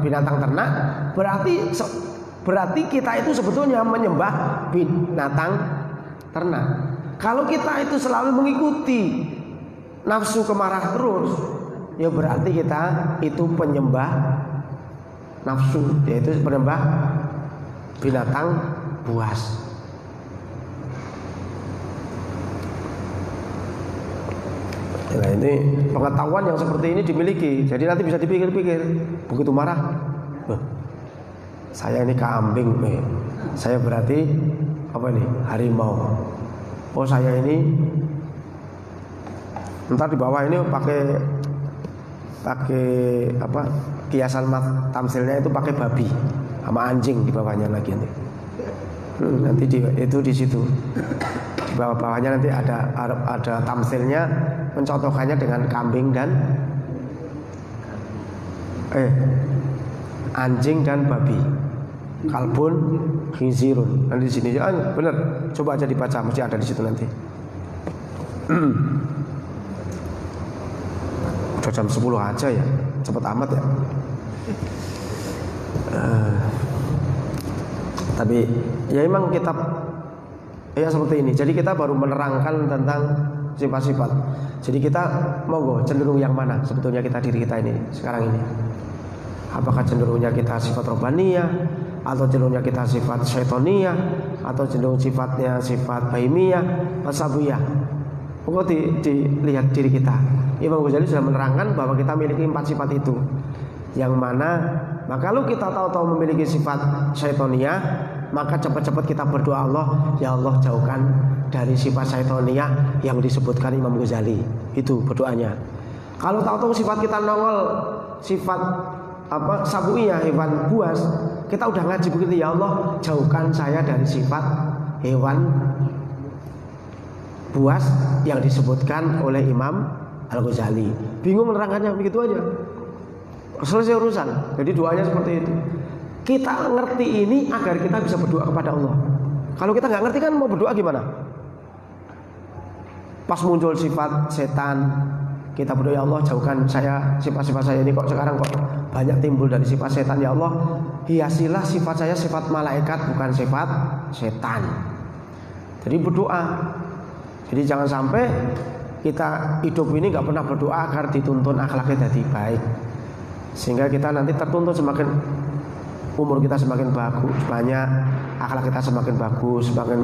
binatang ternak, berarti kita itu sebetulnya menyembah binatang ternak. Kalau kita itu selalu mengikuti nafsu kemarah terus, ya berarti kita itu penyembah nafsu, yaitu penyembah binatang buas. Nah, ini pengetahuan yang seperti ini dimiliki. Jadi nanti bisa dipikir-pikir. Begitu marah, saya ini kambing, saya berarti apa ini? Harimau. Oh saya ini, ntar di bawah ini pakai apa? Kiasan tamsilnya itu pakai babi sama anjing di bawahnya lagi nanti. Nanti itu di situ. Di bawahnya nanti ada tamsilnya, mencontohkannya dengan kambing dan anjing dan babi. Kalbun khinzirun. Nanti di sini benar. Coba aja dibaca, mesti ada di situ nanti. Udah jam 10 aja ya. Cepet amat ya. Tapi ya memang kitab ya seperti ini. Jadi kita baru menerangkan tentang sifat-sifat. Jadi kita monggo cenderung yang mana sebetulnya diri kita ini sekarang ini. Apakah cenderungnya kita sifat robaniyah, atau cenderungnya kita sifat syaitoniyah, atau cenderung sifatnya sifat bahimiyah, sabuyah. Monggo dilihat diri kita. Imam Ghazali sudah menerangkan bahwa kita memiliki 4 sifat itu. Yang mana, maka kalau kita tahu-tahu memiliki sifat syaitoniyah, maka cepat-cepat kita berdoa Allah, ya Allah jauhkan dari sifat syaitoniyah yang disebutkan Imam Ghazali. Itu berdoanya. Kalau tahu-tahu sifat kita nongol sifat sabuiyah, hewan buas, kita udah ngaji begitu, ya Allah jauhkan saya dari sifat hewan buas yang disebutkan oleh Imam Al-Ghazali. Bingung menerangkannya, begitu aja selesai urusan. Jadi doanya seperti itu. Kita ngerti ini agar kita bisa berdoa kepada Allah. Kalau kita nggak ngerti kan mau berdoa gimana? Pas muncul sifat setan, kita berdoa, ya Allah jauhkan saya sifat-sifat saya ini, kok sekarang kok banyak timbul dari sifat setan, ya Allah hiasilah sifat saya sifat malaikat bukan sifat setan. Jadi berdoa. Jadi jangan sampai kita hidup ini nggak pernah berdoa agar dituntun akhlaknya jadi baik, sehingga kita nanti tertuntun semakin umur kita semakin bagus, banyak, akhlak kita semakin bagus, semakin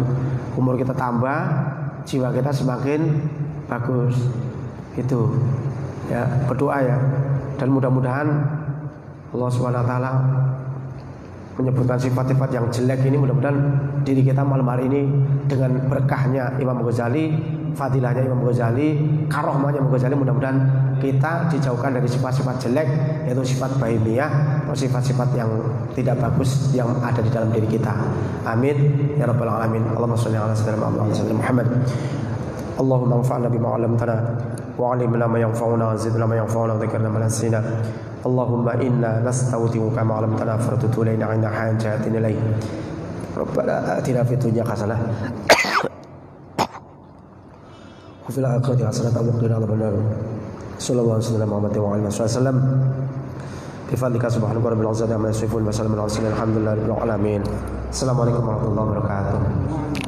umur kita tambah, jiwa kita semakin bagus. Itu ya, berdoa ya. Dan mudah-mudahan Allah SWT menyebutkan sifat-sifat yang jelek ini, mudah-mudahan diri kita malam hari ini dengan berkahnya Imam Ghazali, fadilahnya Imam Ghazali, karohmahnya Imam Ghazali, mudah-mudahan kita dijauhkan dari sifat-sifat jelek, yaitu sifat bahimiyah atau sifat-sifat yang tidak bagus yang ada di dalam diri kita. Amin ya rabbal alamin. Allahumma shalli ala sayyidina Muhammad. Allahumma anfa'na bima 'allamtana wa 'allimna ma yanfa'una wa zidna ma yanfa'una wa dzikrna ma nasina. Allahumma inna nastaudi'uka ma 'allamtana fardudu ilaina 'inda hajatin ilaik. Rabbana atina fid dunya hasanah wa fil akhirati hasanah wa qina adzabannar. Sallallahu alaihi wasallam wa alihi wasallam. Bi fadlika subhanaka rabbil izzati amma yasifun wa salamun alal mursalin. Alhamdulillahi rabbil alamin. Assalamualaikum warahmatullahi wabarakatuh.